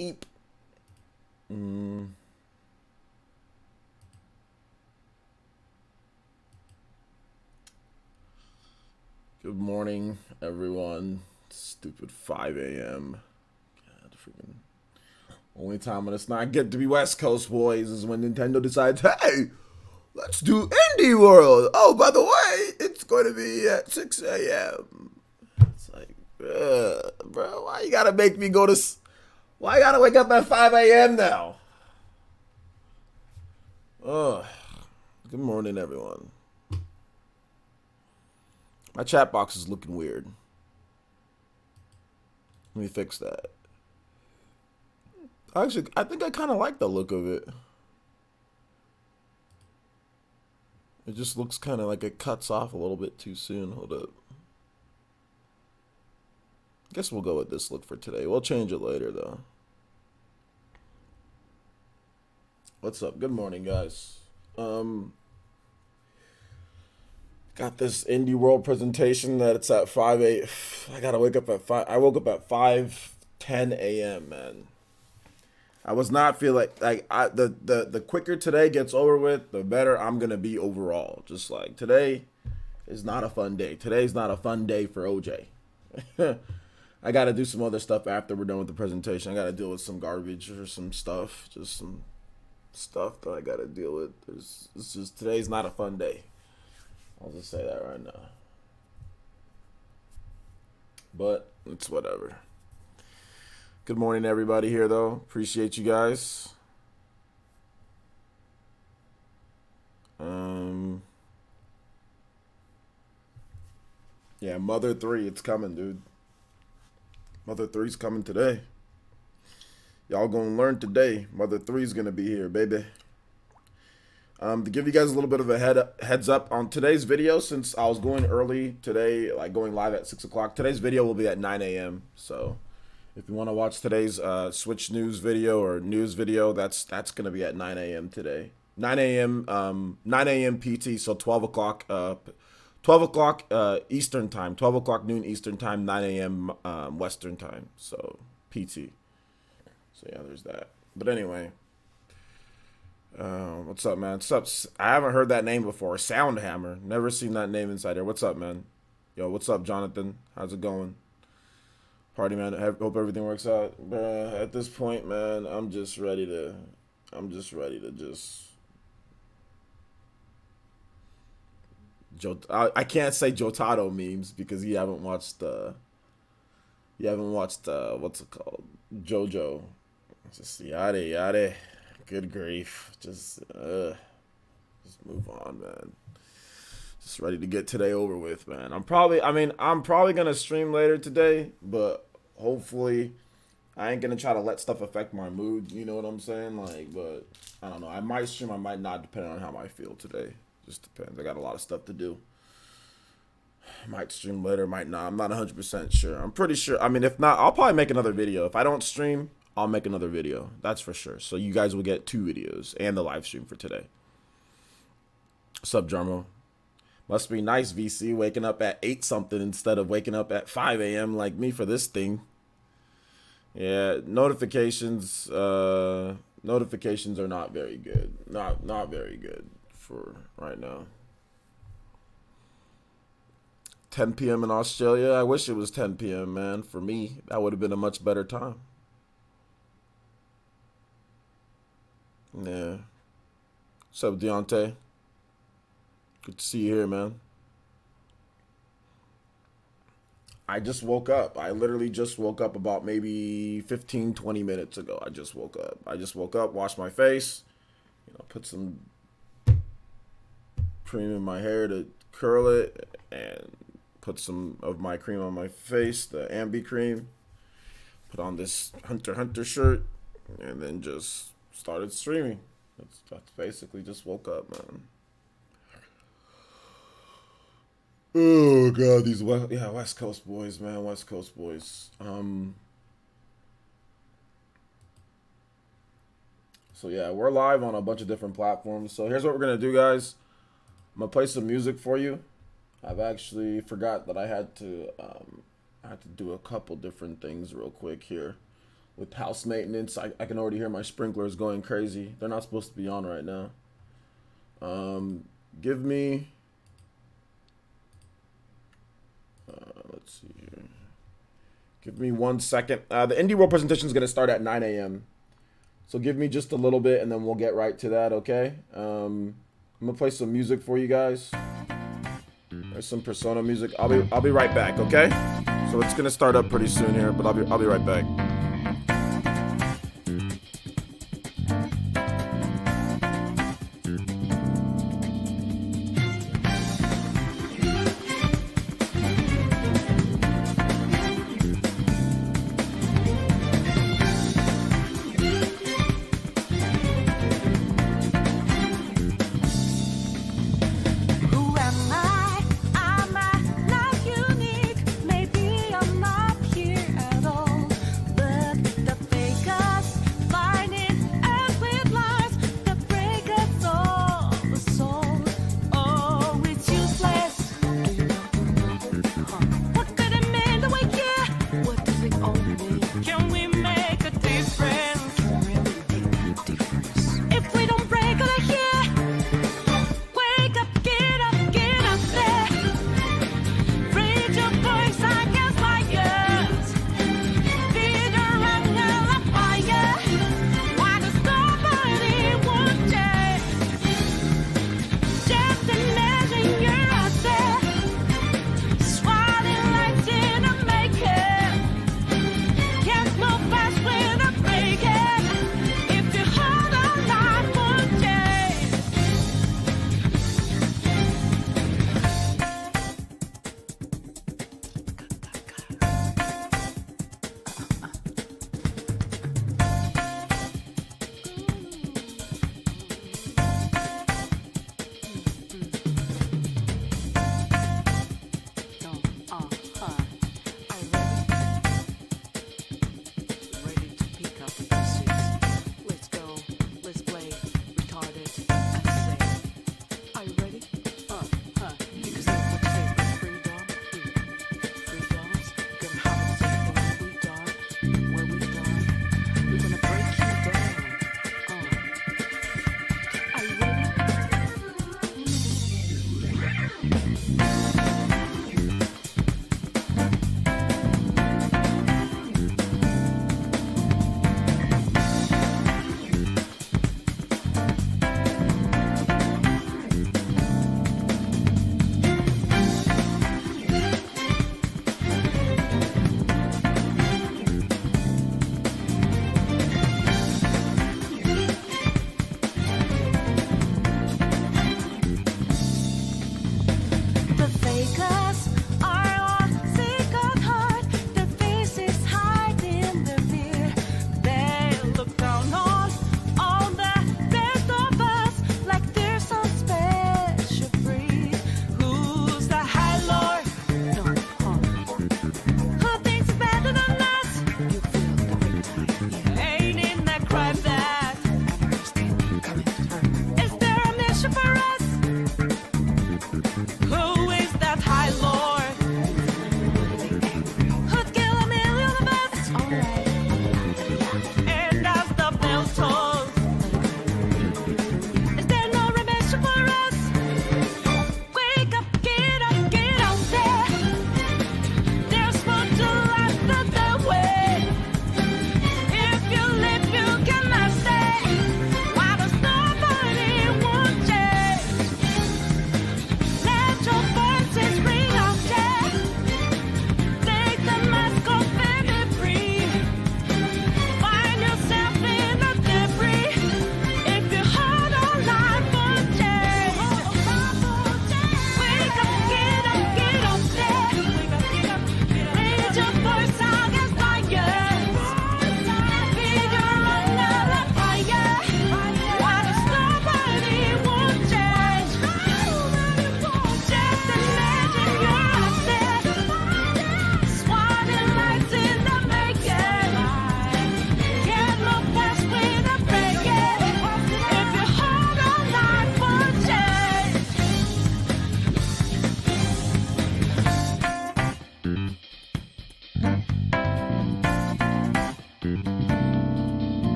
Eep. Good morning, everyone. Stupid 5 a.m. God, freaking. Only time when it's not good to be West Coast boys is when Nintendo decides, hey, let's do Indie World. Oh, by the way, it's going to be at 6 a.m. It's like, bro, why you gotta make me go to. Why I gotta wake up at 5 a.m. now? Ugh. Good morning, everyone. My chat box is looking weird. Let me fix that. Actually, I think I kind of like the look of it. It just looks kind of like it cuts off a little bit too soon. Hold up. Guess we'll go with this look for today. We'll change it later, though. What's up? Good morning, guys. Got this Indie World presentation that it's at 5 8. I gotta wake up at 5. I woke up at 5:10 a.m., man. I was not feel like the quicker today gets over with, the better I'm gonna be overall. Just like today is not a fun day. Today's not a fun day for OJ. I gotta do some other stuff after we're done with the presentation. I gotta deal with some garbage or some stuff. Just some stuff that I gotta deal with. It's just today's not a fun day. I'll just say that right now. But it's whatever. Good morning, everybody here, though. Appreciate you guys. Yeah, Mother 3, it's coming, dude. Mother 3's coming today. Y'all gonna learn today. Mother 3's gonna be here, baby. To give you guys a little bit of a heads up on today's video, since I was going early today, like going live at 6 o'clock, today's video will be at 9 a.m. So if you want to watch today's Switch news video or news video, that's going to be at 9 a.m. today. 9 a.m. PT, so 12 o'clock Eastern time, 12 o'clock noon Eastern time, 9 a.m. Western time, so PT. So yeah, there's that. But anyway, what's up, man? What's up? I haven't heard that name before. Soundhammer. Never seen that name inside here. What's up, man? Yo, what's up, Jonathan? How's it going? Party, man. Hope everything works out. Bruh, at this point, man, I'm just ready to just. I can't say Jotaro memes because you haven't watched what's it called? JoJo. Just yada yada. Good grief. Just move on, man. Just ready to get today over with, man. I'm probably gonna stream later today, but hopefully I ain't gonna try to let stuff affect my mood, you know what I'm saying? Like, but I don't know. I might stream, I might not, depending on how I feel today. Just depends. I got a lot of stuff to do. Might stream later, might not. I'm not 100% sure. I'm pretty sure. I mean, if not, I'll probably make another video. If I don't stream, I'll make another video. That's for sure. So you guys will get 2 videos and the live stream for today. Sub Drummo. Must be nice, VC, waking up at 8 something instead of waking up at 5 a.m. like me for this thing. Yeah, notifications are not very good. Not very good for right now. 10 p.m. in Australia. I wish it was 10 p.m., man. For me, that would have been a much better time. Yeah. What's up, Deontay? Good to see you here, man. I just woke up. I literally just woke up about maybe 15, 20 minutes ago. I just woke up, washed my face, put some cream in my hair to curl it, and put some of my cream on my face, the Ambi cream. Put on this Hunter x Hunter shirt, and then just started streaming. That's basically just woke up, man. Oh god, these West Coast boys, man, West Coast boys. So yeah, we're live on a bunch of different platforms. So here's what we're gonna do, guys. I'm gonna play some music for you. I've actually forgot that I had to do a couple different things real quick here. with house maintenance. I can already hear my sprinklers going crazy. They're not supposed to be on right now. Give me... let's see here. Give me 1 second. The Indie World presentation is going to start at 9 a.m. So give me just a little bit, and then we'll get right to that, okay? I'm going to play some music for you guys. There's some Persona music. I'll be right back, okay? So it's going to start up pretty soon here, but I'll be right back.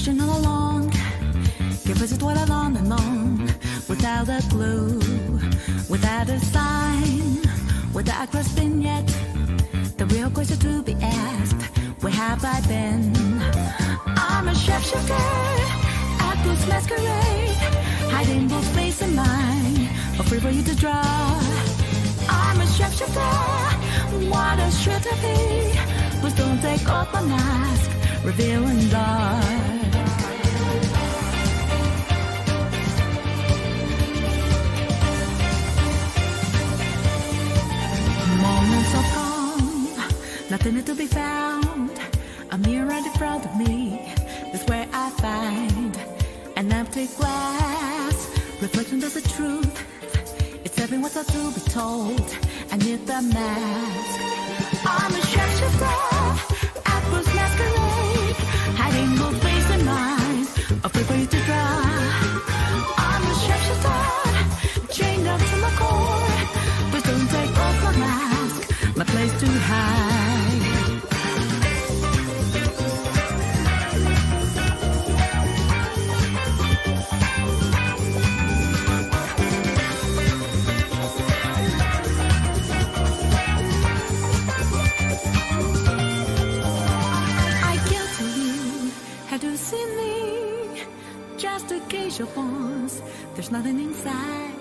searching all along, give us what I long and long, without a clue, without a sign, without a grasping yet. The real question to be asked, where have I been? I'm a shapeshifter at this masquerade, hiding both face and mind, a free for you to draw. I'm a shapeshifter, what a shit to be. Please don't take off my mask, revealing dark. Moments of calm, nothing to be found. A mirror in front of me is where I find an empty glass, reflection of the truth. It's every what's up to be told. I need the mask. I'm a shapeshifter, apples masquerade, hiding both face and mind, afraid for you to draw. I'm a shapeshifter, chained up to my core. Please don't take off my mask, my place to hide. Your bones, there's nothing inside.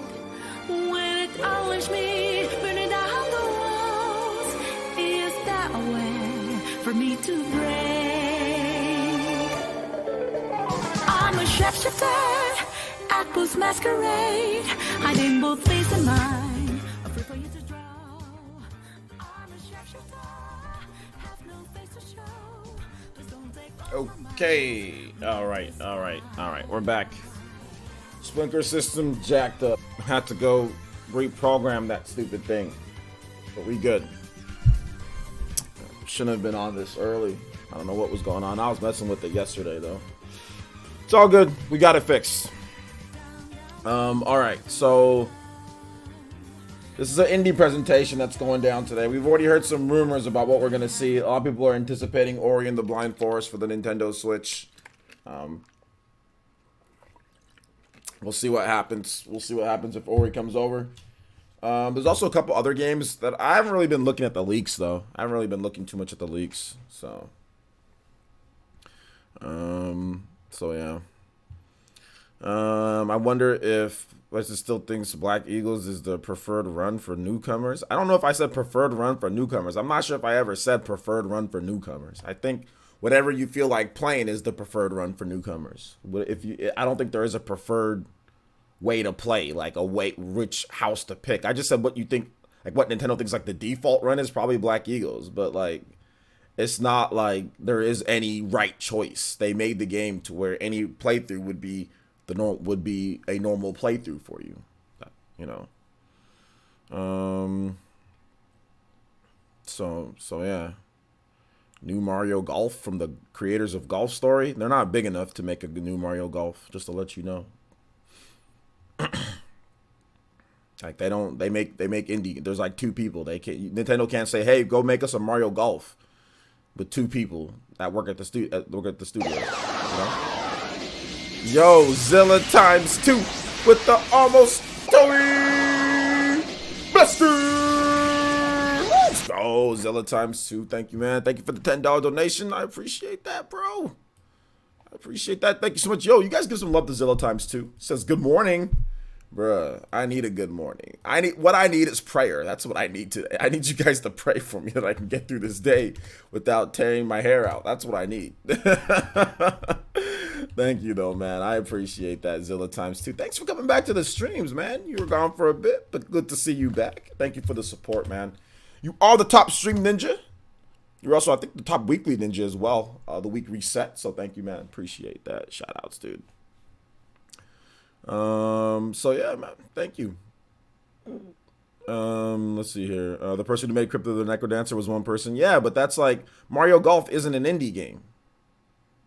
When it always me, burning down the walls, is that a way for me to break? I'm a shapeshifter, apples masquerade, hiding both face and mind, afraid for you to draw. I'm a shapeshifter, have no face to show. Please don't take Okay. All right. We're back. Sprinkler system jacked up. Had to go reprogram that stupid thing. But we good. Shouldn't have been on this early. I don't know what was going on. I was messing with it yesterday though. It's all good. We got it fixed. Alright, so this is an indie presentation that's going down today. We've already heard some rumors about what we're gonna see. A lot of people are anticipating Ori and the Blind Forest for the Nintendo Switch. We'll see what happens. We'll see what happens if Ori comes over. There's also a couple other games that I haven't really been looking at the leaks, though. I haven't really been looking too much at the leaks. So yeah. I wonder if Lexus still thinks Black Eagles is the preferred run for newcomers. I don't know if I said preferred run for newcomers. I'm not sure if I ever said preferred run for newcomers. I think whatever you feel like playing is the preferred run for newcomers. I don't think there is a preferred way to play, like which house to pick. I just said what you think, like what Nintendo thinks like the default run is probably Black Eagles, but like it's not like there is any right choice. They made the game to where any playthrough would be a normal playthrough for you, you know. So yeah. New Mario Golf from the creators of Golf Story. They're not big enough to make a new Mario Golf, just to let you know. Like they make indie. There's like two people. Nintendo can't say, "Hey, go make us a Mario Golf," with two people that work at the studio. You know? Yo, Zilla times 2 with the almost story blaster. Oh, Zilla times 2. Thank you, man. Thank you for the $10 donation. I appreciate that, bro. I appreciate that. Thank you so much. Yo, you guys give some love to Zilla times 2. Says good morning. Bruh, I need a good morning. What I need is prayer. That's what I need today. I need you guys to pray for me that I can get through this day without tearing my hair out. That's what I need. Thank you, though, man. I appreciate that, Zilla times 2. Thanks for coming back to the streams, man. You were gone for a bit, but good to see you back. Thank you for the support, man. You are the top stream ninja. You're also, I think, the top weekly ninja as well. The week reset. So thank you, man. Appreciate that. Shout outs, dude. So yeah, man. Thank you. Let's see here. The person who made Crypto the Necrodancer was one person. Yeah, but that's like Mario Golf isn't an indie game.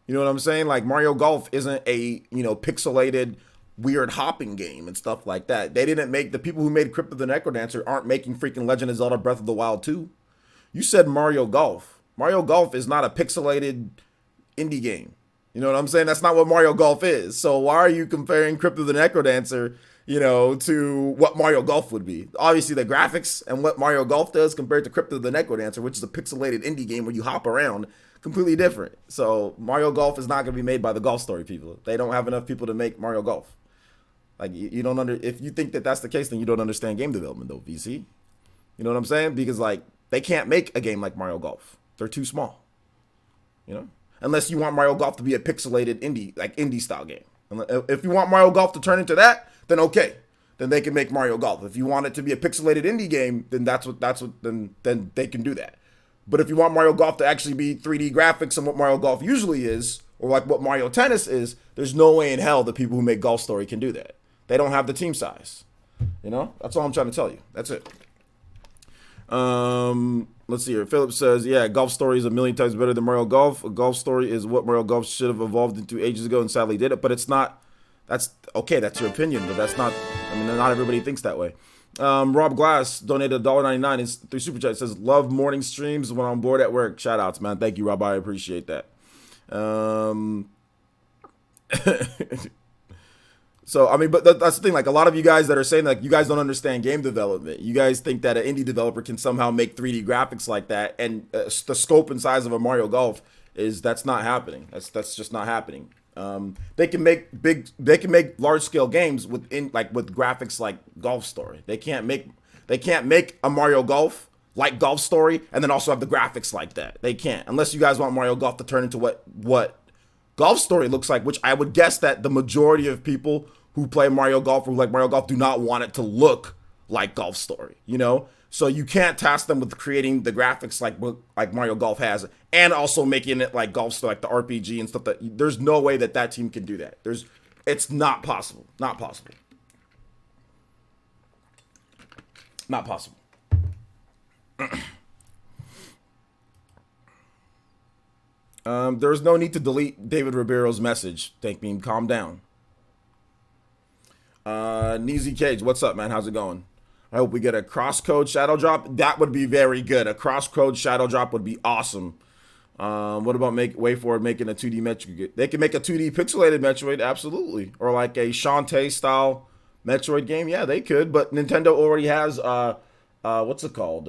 You know what I'm saying? Like Mario Golf isn't a, pixelated weird hopping game and stuff like that. They didn't make, the people who made Crypt of the Necrodancer aren't making freaking Legend of Zelda Breath of the Wild 2. You said Mario Golf. Mario Golf is not a pixelated indie game. You know what I'm saying? That's not what Mario Golf is. So why are you comparing Crypt of the Necrodancer, to what Mario Golf would be? Obviously, the graphics and what Mario Golf does compared to Crypt of the Necrodancer, which is a pixelated indie game where you hop around, completely different. So Mario Golf is not going to be made by the Golf Story people. They don't have enough people to make Mario Golf. Like, you don't if you think that that's the case, then you don't understand game development, though, VC. You know what I'm saying? Because, like, they can't make a game like Mario Golf. They're too small. Unless you want Mario Golf to be a pixelated indie style game. If you want Mario Golf to turn into that, then okay. Then they can make Mario Golf. If you want it to be a pixelated indie game, then then they can do that. But if you want Mario Golf to actually be 3D graphics and what Mario Golf usually is, or like what Mario Tennis is, there's no way in hell the people who make Golf Story can do that. They don't have the team size. That's all I'm trying to tell you. That's it. Let's see here. Philip says, yeah, Golf Story is a million times better than Mario Golf. A Golf Story is what Mario Golf should have evolved into ages ago and sadly did it, but it's not. That's okay. That's your opinion, but that's not. Not everybody thinks that way. Rob Glass donated $1.99 through Super Chat. Says, love morning streams when I'm bored at work. Shout outs, man. Thank you, Rob. I appreciate that. So, but that's the thing. Like, a lot of you guys that are saying, like, you guys don't understand game development. You guys think that an indie developer can somehow make 3D graphics like that, and the scope and size of a Mario Golf that's not happening. That's just not happening. They can make large scale games with graphics like Golf Story. They can't make a Mario Golf like Golf Story and then also have the graphics like that. They can't, unless you guys want Mario Golf to turn into what Golf Story looks like, which I would guess that the majority of people who play Mario Golf or like Mario Golf do not want it to look like Golf Story, So you can't task them with creating the graphics like Mario Golf has, and also making it like Golf Story, like the RPG and stuff. That there's no way that team can do that. It's not possible. Not possible. Not possible. There's no need to delete David Ribeiro's message. Thank me. Calm down. Neezy Cage, what's up, man? How's it going? I hope we get a crosscode shadow drop. That would be very good. A crosscode shadow drop would be awesome. What about WayForward making a 2D Metroid? They can make a 2D pixelated Metroid, absolutely. Or like a Shantae style Metroid game. Yeah, they could. But Nintendo already has what's it called?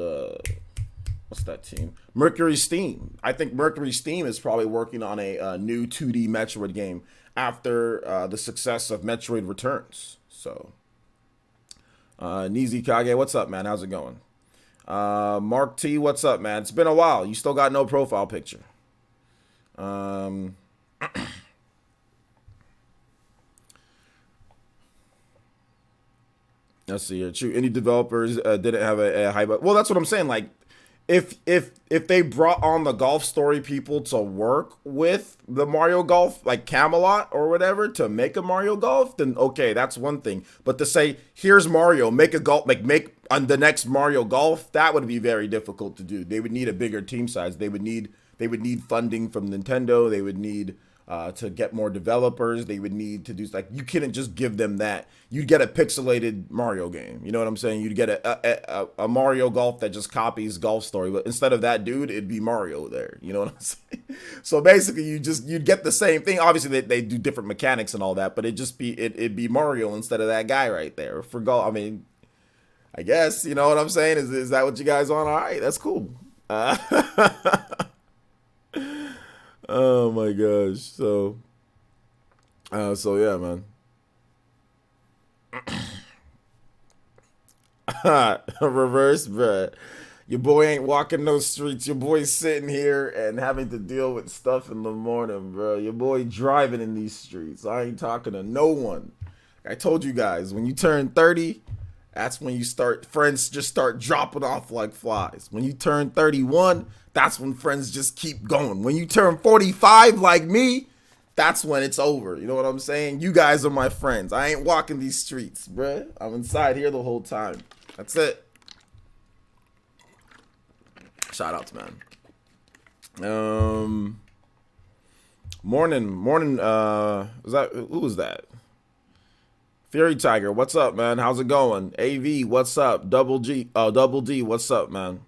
What's that team? Mercury Steam. I think Mercury Steam is probably working on a new 2D Metroid game after the success of Metroid Returns. So, Nizi Kage, what's up, man? How's it going? Mark T, what's up, man? It's been a while. You still got no profile picture. Let's see here. True, indie developers didn't have a high, but well, that's what I'm saying. Like, if they brought on the Golf Story people to work with the Mario Golf, like Camelot or whatever, to make a Mario Golf, then okay, that's one thing. But to say, here's Mario, make a golf, make on the next Mario Golf, that would be very difficult to do. They would need a bigger team size. They would need funding from Nintendo. They would need to get more developers. They would need to do, like, you couldn't just give them that. You'd get a pixelated Mario game. You know what I'm saying? You'd get a Mario Golf that just copies Golf Story. But instead of that dude, it'd be Mario there. You know what I'm saying? So basically, you'd get the same thing. Obviously, they do different mechanics and all that, but it'd be Mario instead of that guy right there. For golf, I guess, you know what I'm saying? Is that what you guys want? All right, that's cool. Oh my gosh. So yeah, man. Reverse, bruh. Your boy ain't walking those streets. Your boy's sitting here and having to deal with stuff in the morning, bro. Your boy driving in these streets. I ain't talking to no one. I told you guys, when you turn 30, that's when friends just start dropping off like flies. When you turn 31, that's when friends just keep going. When you turn 45 like me, that's when it's over. You know what I'm saying? You guys are my friends. I ain't walking these streets, bruh. I'm inside here the whole time. That's it. Shout outs, man. Morning. Who was that? Fury Tiger, what's up, man? How's it going? AV, what's up? Double D, what's up, man?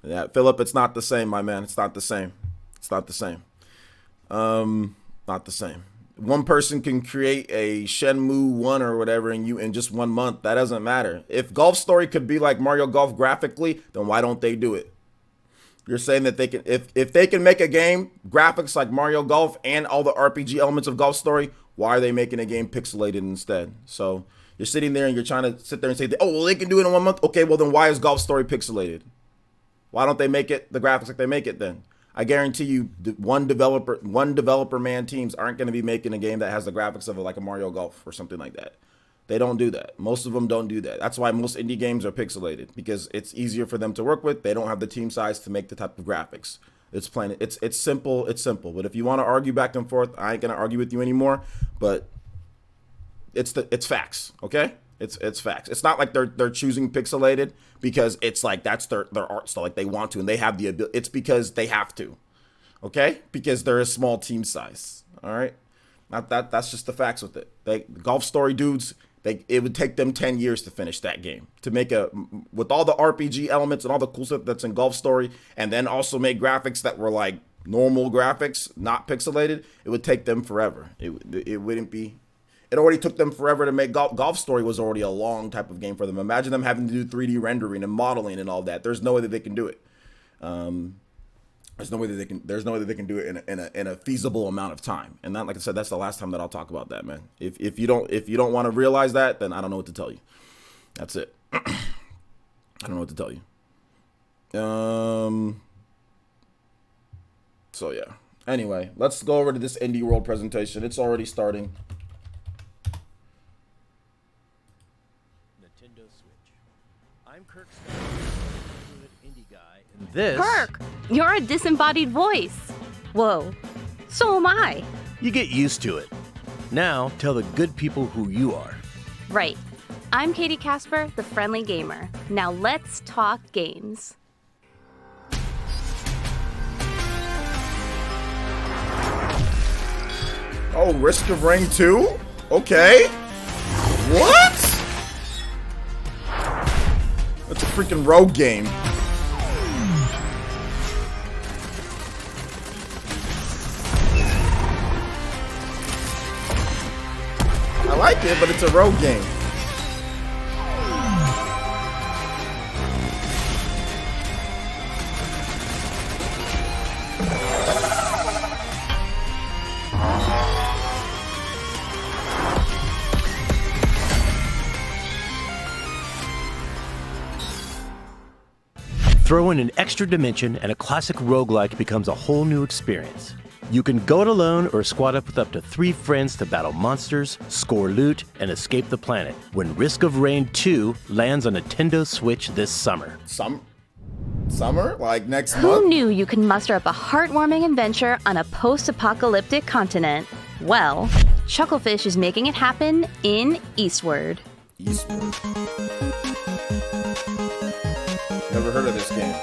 Yeah, Philip, it's not the same, my man. It's not the same. It's not the same. Not the same. One person can create a Shenmue 1 or whatever in just 1 month. That doesn't matter. If Golf Story could be like Mario Golf graphically, then why don't they do it? You're saying that they can, if they can make a game graphics like Mario Golf and all the RPG elements of Golf Story, why are they making a game pixelated instead? So you're sitting there and you're trying to sit there and say, oh, well, they can do it in 1 month. Okay, well then why is Golf Story pixelated? Why don't they make it the graphics like they make it then? I guarantee you, one developer man teams aren't going to be making a game that has the graphics of like a Mario Golf or something like that. They don't do that. Most of them don't do that. That's why most indie games are pixelated, because it's easier for them to work with. They don't have the team size to make the type of graphics. It's plain. It's simple. It's simple. But if you want to argue back and forth, I ain't gonna argue with you anymore. But it's facts. Okay. It's facts. It's not like they're choosing pixelated because it's like that's their art style, like they want to and they have the ability. It's because they have to. Okay? Because they're a small team size. All right? Not that's just the facts with it. Golf Story dudes, it would take them 10 years to finish that game. To make with all the RPG elements and all the cool stuff that's in Golf Story, and then also make graphics that were like normal graphics, not pixelated, it would take them forever. It wouldn't be. It already took them forever to make Golf Story was already a long type of game for them. Imagine them having to do 3D rendering and modeling and all that. There's no way that they can do it. There's no way that they can do it in a feasible amount of time. And that, like I said, that's the last time that I'll talk about that, man. If you don't want to realize that, then I don't know what to tell you. That's it. I don't know what to tell you. So yeah. Anyway, let's go over to this Indie World presentation. It's already starting. I'm Kirk, indie guy, and this... Kirk, you're a disembodied voice. Whoa, so am I. You get used to it. Now, tell the good people who you are. Right. I'm Katie Casper, the friendly gamer. Now let's talk games. Oh, Risk of Rain 2? Okay. What? That's a freaking rogue game. I like it, but it's a rogue game. Throw in an extra dimension and a classic roguelike becomes a whole new experience. You can go it alone or squad up with up to 3 friends to battle monsters, score loot, and escape the planet when Risk of Rain 2 lands on Nintendo Switch this summer. Summer? Like next month? Who knew you can muster up a heartwarming adventure on a post-apocalyptic continent? Well, Chucklefish is making it happen in Eastward. Eastward. Never heard of this game.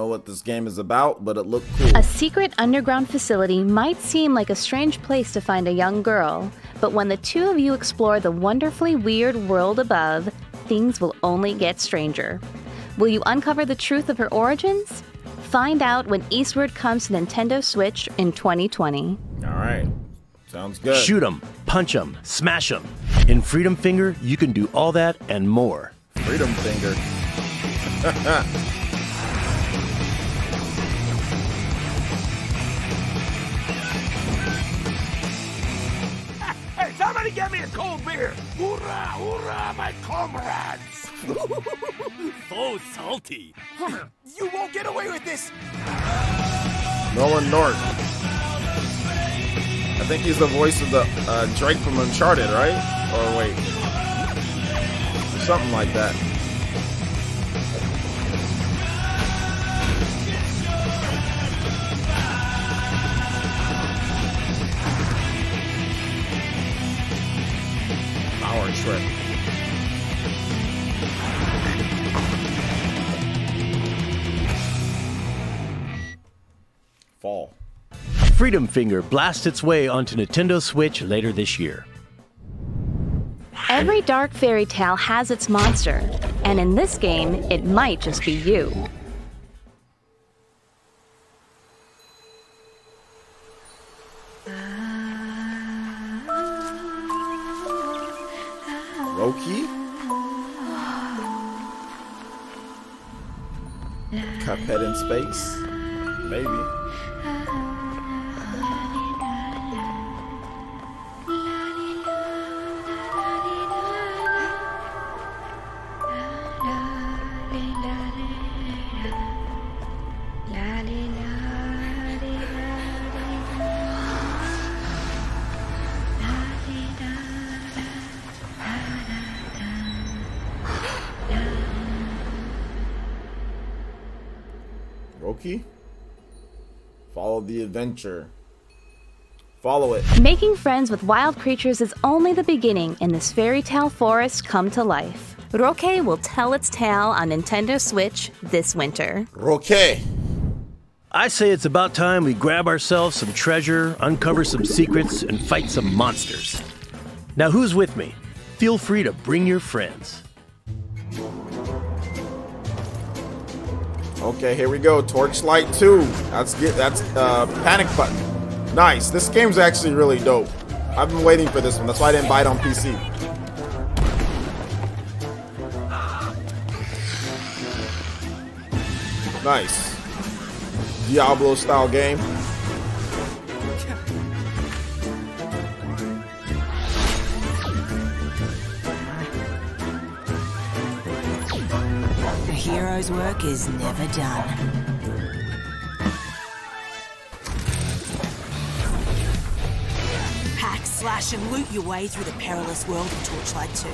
What this game is about, but it looked cool. A secret underground facility might seem like a strange place to find a young girl, but when the two of you explore the wonderfully weird world above, things will only get stranger. Will you uncover the truth of her origins? Find out when Eastward comes to Nintendo Switch in 2020. All right. Sounds good. Shoot 'em, punch 'em, smash 'em. In Freedom Finger, you can do all that and more. Freedom Finger. Somebody get me a cold beer! Hoorah, hoorah, my comrades! So salty. You won't get away with this! Nolan North. I think he's the voice of the Drake from Uncharted, right? Or wait. Something like that. Power trip. Fall. Freedom Finger blasts its way onto Nintendo Switch later this year. Every dark fairy tale has its monster, and in this game, it might just be you. Loki? Cuphead in space? Maybe. Roki? Follow the adventure. Follow it. Making friends with wild creatures is only the beginning in this fairy tale forest come to life. Roke will tell its tale on Nintendo Switch this winter. Roke. I say it's about time we grab ourselves some treasure, uncover some secrets, and fight some monsters. Now who's with me? Feel free to bring your friends. Okay, here we go. Torchlight 2. That's panic button. Nice. This game's actually really dope. I've been waiting for this one. That's why I didn't buy it on PC. Nice. Diablo style game. The hero's work is never done. Hack, slash, and loot your way through the perilous world of Torchlight 2.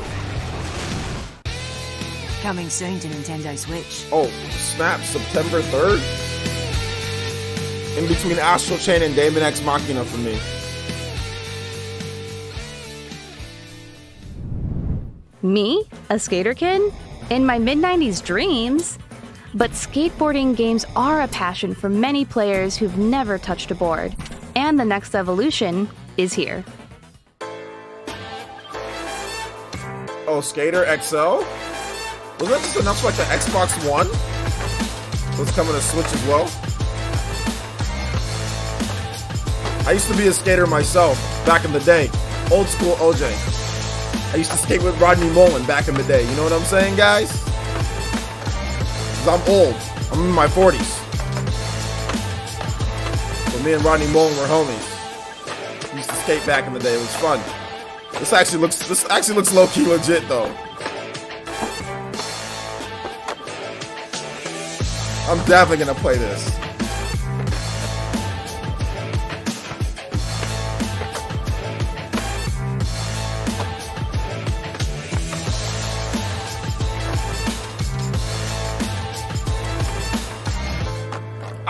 Coming soon to Nintendo Switch. Oh, snap. September 3rd? In between Astral Chain and Daemon X Machina for me. Me? A skater kid? In my mid-90s dreams? But skateboarding games are a passion for many players who've never touched a board. And the next evolution is here. Oh, Skater XL? Was that just announced for like the Xbox One? So it's coming to Switch as well? I used to be a skater myself back in the day. Old school OJ. I used to skate with Rodney Mullen back in the day. You know what I'm saying, guys? 'Cause I'm old. I'm in my 40s. So me and Rodney Mullen were homies. We used to skate back in the day. It was fun. This actually looks low-key legit though. I'm definitely gonna play this.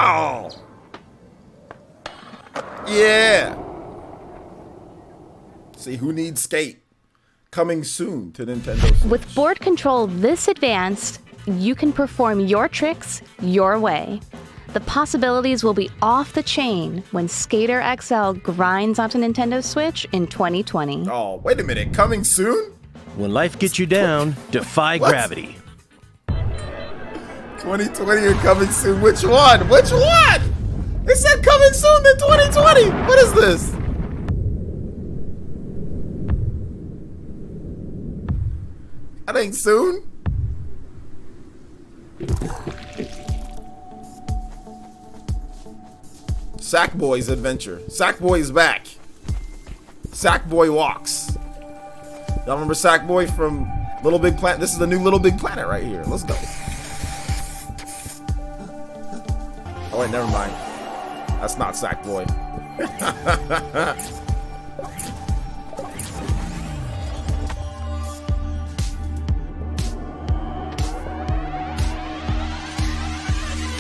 Oh. Yeah. See who needs skate. Coming soon to Nintendo Switch. With board control this advanced, you can perform your tricks your way. The possibilities will be off the chain when Skater XL grinds onto Nintendo Switch in 2020. Oh, wait a minute. Coming soon? When life gets you down, defy What? gravity. 2020 or coming soon? Which one? Which one? It said coming soon in 2020. What is this? That ain't soon. Sackboy's adventure. Sackboy is back. Sackboy walks. Y'all remember Sackboy from Little Big Planet? This is the new Little Big Planet right here. Let's go. Oh wait, never mind. That's not Sackboy.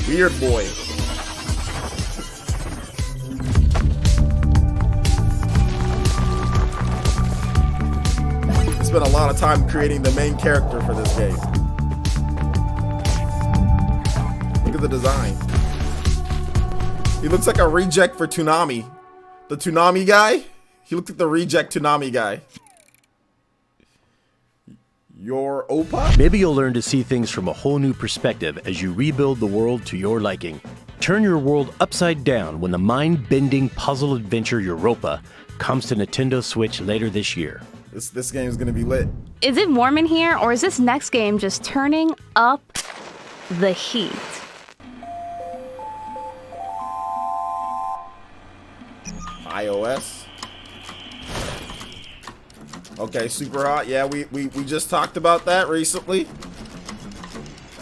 Weird boy. Spent a lot of time creating the main character for this game. Look at the design. He looks like a reject for Toonami. The Toonami guy? He looked like the reject Toonami guy. Your Oppa? Maybe you'll learn to see things from a whole new perspective as you rebuild the world to your liking. Turn your world upside down when the mind-bending puzzle adventure Europa comes to Nintendo Switch later this year. This game is gonna be lit. Is it warm in here, or is this next game just turning up the heat? iOS. Okay, super hot. Yeah, we just talked about that recently.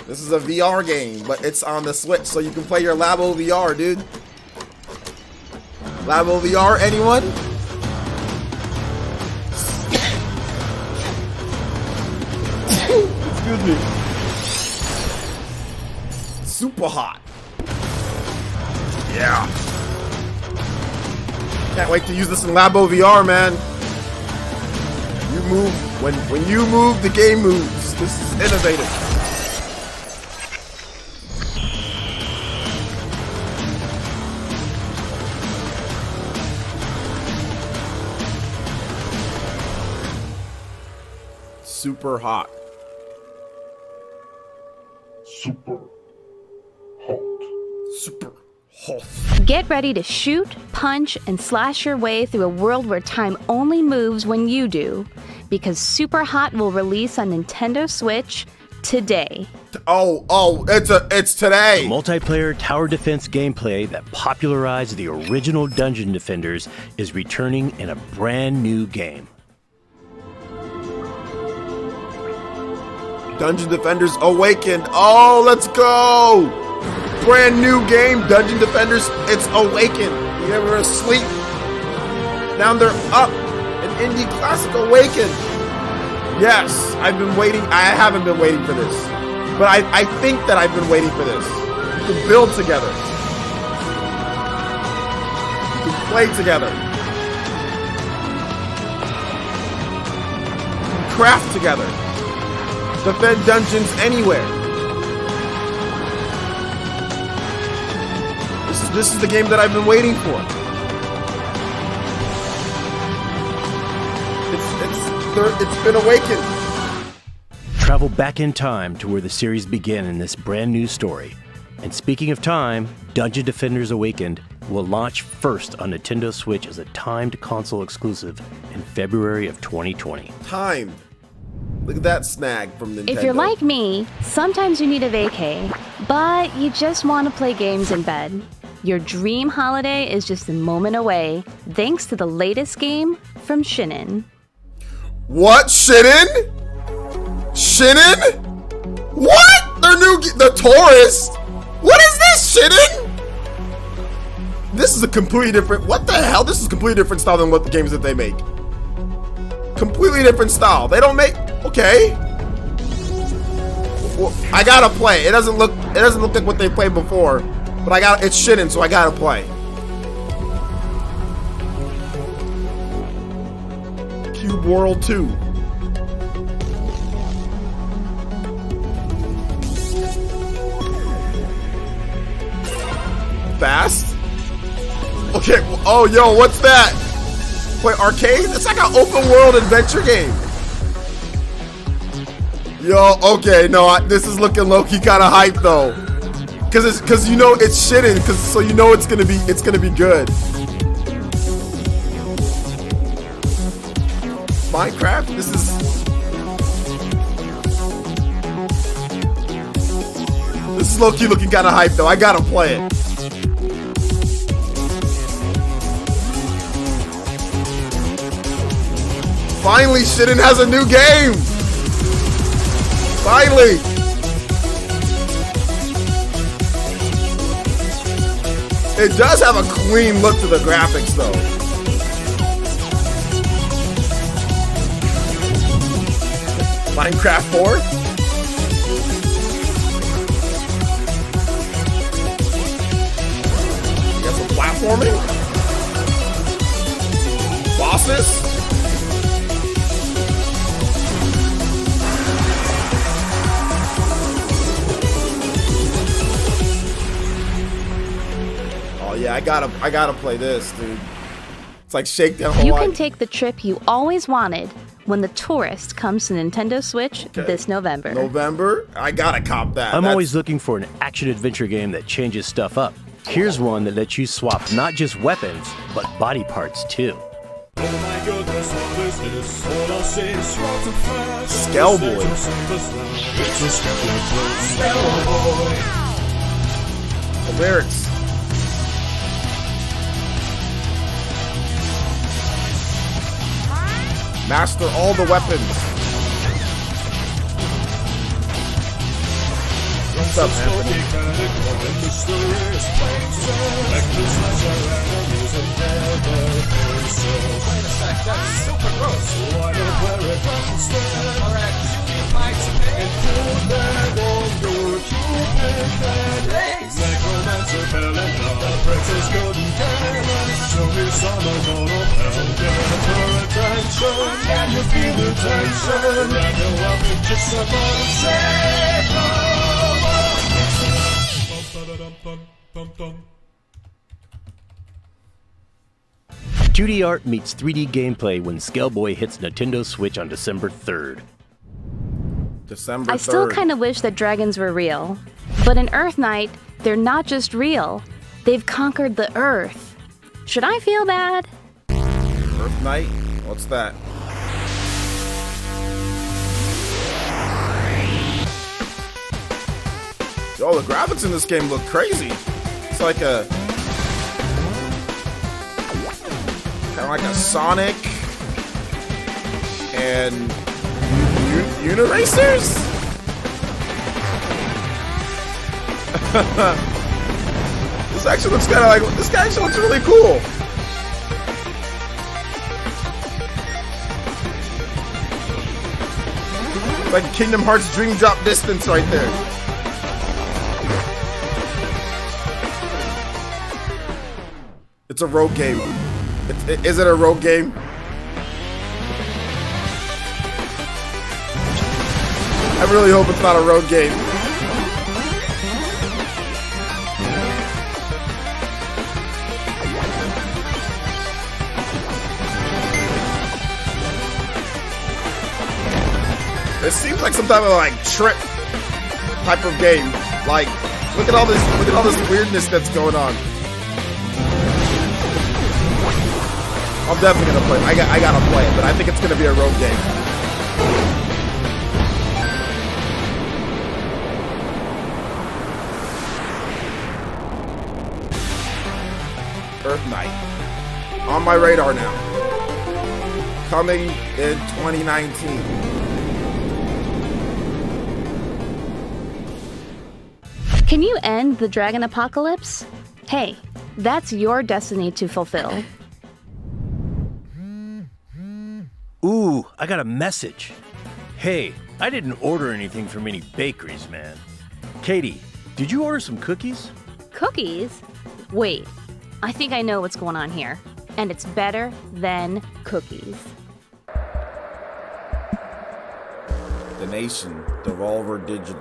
This is a VR game, but it's on the Switch, so you can play your Labo VR, dude. Labo VR, anyone? Excuse me. Super hot. Yeah. Can't wait to use this in Labo VR, man. You move when you move, the game moves. This is innovative. Super hot. Super hot. Super hot. Get ready to shoot, punch, and slash your way through a world where time only moves when you do, because Super Hot will release on Nintendo Switch today. Oh, it's today. Multiplayer tower defense gameplay that popularized the original Dungeon Defenders is returning in a brand new game. Dungeon Defenders Awakened. Oh, let's go! Brand new game, Dungeon Defenders. It's Awakened. You were asleep. Now they're up. An indie classic Awakened. Yes, I've been waiting. I haven't been waiting for this, but I think that I've been waiting for this. You can build together. You can play together. You can craft together. Defend dungeons anywhere. This is the game that I've been waiting for. It's been awakened. Travel back in time to where the series began in this brand new story. And speaking of time, Dungeon Defenders Awakened will launch first on Nintendo Switch as a timed console exclusive in February of 2020. Timed. Look at that snag from Nintendo. If you're like me, sometimes you need a vacay, but you just want to play games in bed. Your dream holiday is just a moment away, thanks to the latest game from Shinin. What? Shinin? Shinin? What? The Tourist? What is this, Shinin? This is a completely different, what the hell? This is a completely different style than what the games that they make. Completely different style. They don't make, okay. Well, I gotta play. It doesn't look like what they played before, but it's Shinin, so I gotta play. Cube World 2. Fast? Okay, oh, yo, what's that? Wait, arcade? It's like an open world adventure game. Yo, okay, no, this is looking low-key kind of hype though. Cause you know it's Shinin, so you know it's gonna be good. Minecraft? This is low-key looking kind of hype though. I gotta play it. Finally, Shiden has a new game! Finally! It does have a clean look to the graphics, though. Minecraft 4? Got some platforming? Bosses? Oh yeah, I gotta play this, dude. It's like Shakedown Hawaii. You can take the trip you always wanted when The Tourist comes to Nintendo Switch this November. November? I gotta cop that. I'm always looking for an action-adventure game that changes stuff up. Here's one that lets you swap not just weapons, but body parts too. Oh my goodness, what is this? All I see is rotten flash. Skellboy. It's a Skellboy. The lyrics. Master all the weapons. What's up, Anthony? That's super gross. Why not wear it instead? Alright, you might and put that on your cupid head. Necromancer fell in love, the princess couldn't care less. So his son was on a hell, get her attention. Can you feel the tension? And go up and kiss her for the sake of 2D art meets 3D gameplay when Skellboy hits Nintendo Switch on December 3rd. December 3rd. I still kind of wish that dragons were real. But in Earth Knight, they're not just real. They've conquered the Earth. Should I feel bad? Earth Knight? What's that? Yo, the graphics in this game look crazy. It's like a... kind of like a Sonic and Uniracers? This actually looks kind of like, this guy actually looks really cool. It's like Kingdom Hearts Dream Drop Distance right there. It's a rogue game. Is it a rogue game? I really hope it's not a rogue game. It seems like some type of like trip type of game. Like, look at all this weirdness that's going on. I'm definitely gonna play it. I gotta play it, but I think it's gonna be a rogue game. Earth Knight. On my radar now. Coming in 2019. Can you end the dragon apocalypse? Hey, that's your destiny to fulfill. Ooh, I got a message. Hey, I didn't order anything from any bakeries, man. Katie, did you order some cookies? Cookies? Wait, I think I know what's going on here. And it's better than cookies. The Nation, Devolver Digital.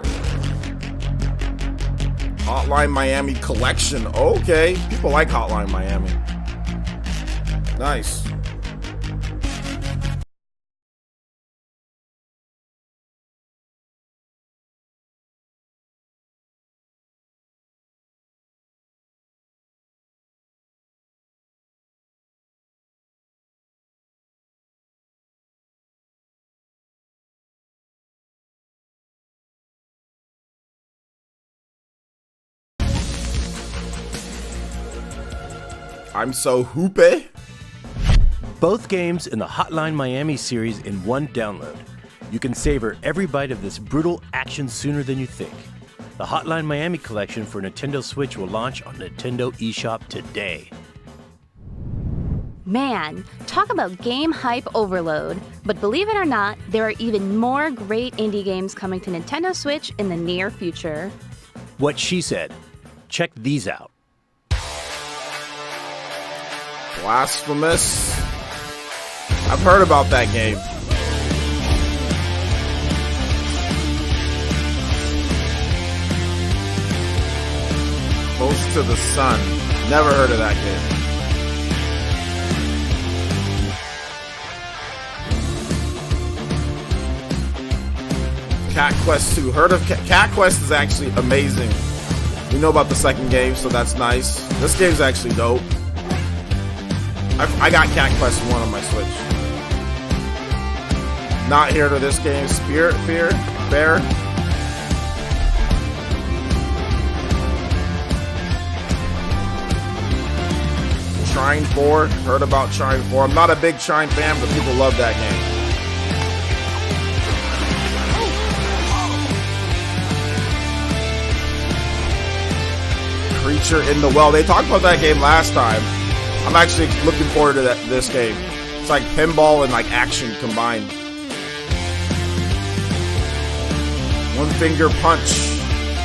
Hotline Miami Collection. Okay, people like Hotline Miami. Nice. I'm so hoopy. both games in the Hotline Miami series in one download. You can savor every bite of this brutal action sooner than you think. The Hotline Miami collection for Nintendo Switch will launch on Nintendo eShop today. Man, talk about game hype overload. But believe it or not, there are even more great indie games coming to Nintendo Switch in the near future. What she said. Check these out. Blasphemous. I've heard about that game. Close to the Sun. Never heard of that game. Cat Quest 2. Heard of Cat Quest is actually amazing. We know about the second game, so that's nice. This game's actually dope. I got Cat Quest 1 on my Switch. Not here to this game. Spirit Fear? Bear? Trine 4. Heard about Trine 4. I'm not a big Trine fan, but people love that game. Creature in the Well. They talked about that game last time. I'm actually looking forward to this game. It's like pinball and like action combined. One Finger Punch.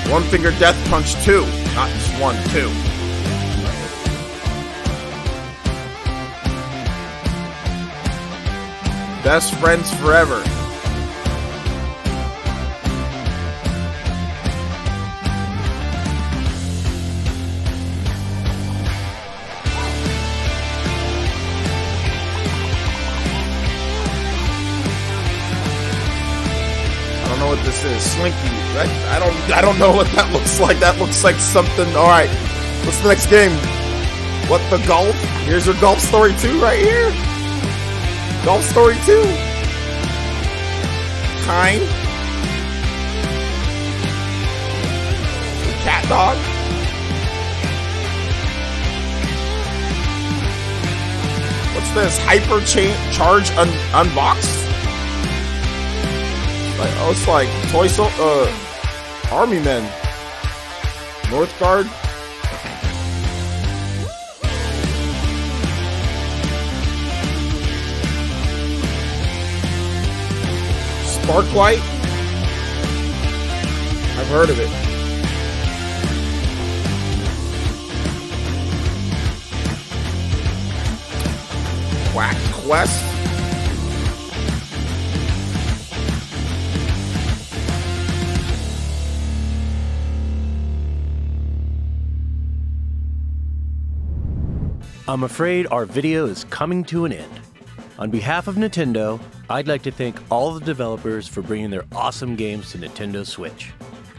One Finger Death Punch 2. Not just 1, 2. Best Friends Forever. What this is, Slinky. I don't know what that looks like. That looks like something. All right, what's the next game? What, the golf? Here's your Golf Story 2 right here. Golf Story 2. Kind. Cat Dog. What's this? Hyper Charge Unboxed. Oh, it's like Army Men. Northgard. Sparklight. I've heard of it. Quack Quest. I'm afraid our video is coming to an end. On behalf of Nintendo, I'd like to thank all the developers for bringing their awesome games to Nintendo Switch.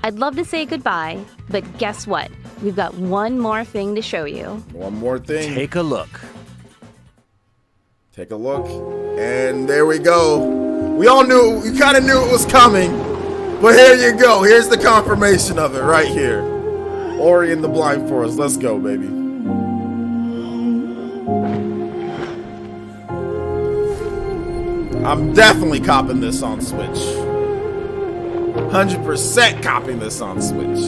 I'd love to say goodbye, but guess what? We've got one more thing to show you. One more thing. Take a look. Take a look. And there we go. We all knew, we kind of knew it was coming. But here you go. Here's the confirmation of it right here. Ori and the Blind Forest. Let's go, baby. I'm definitely copping this on Switch. 100% copying this on Switch.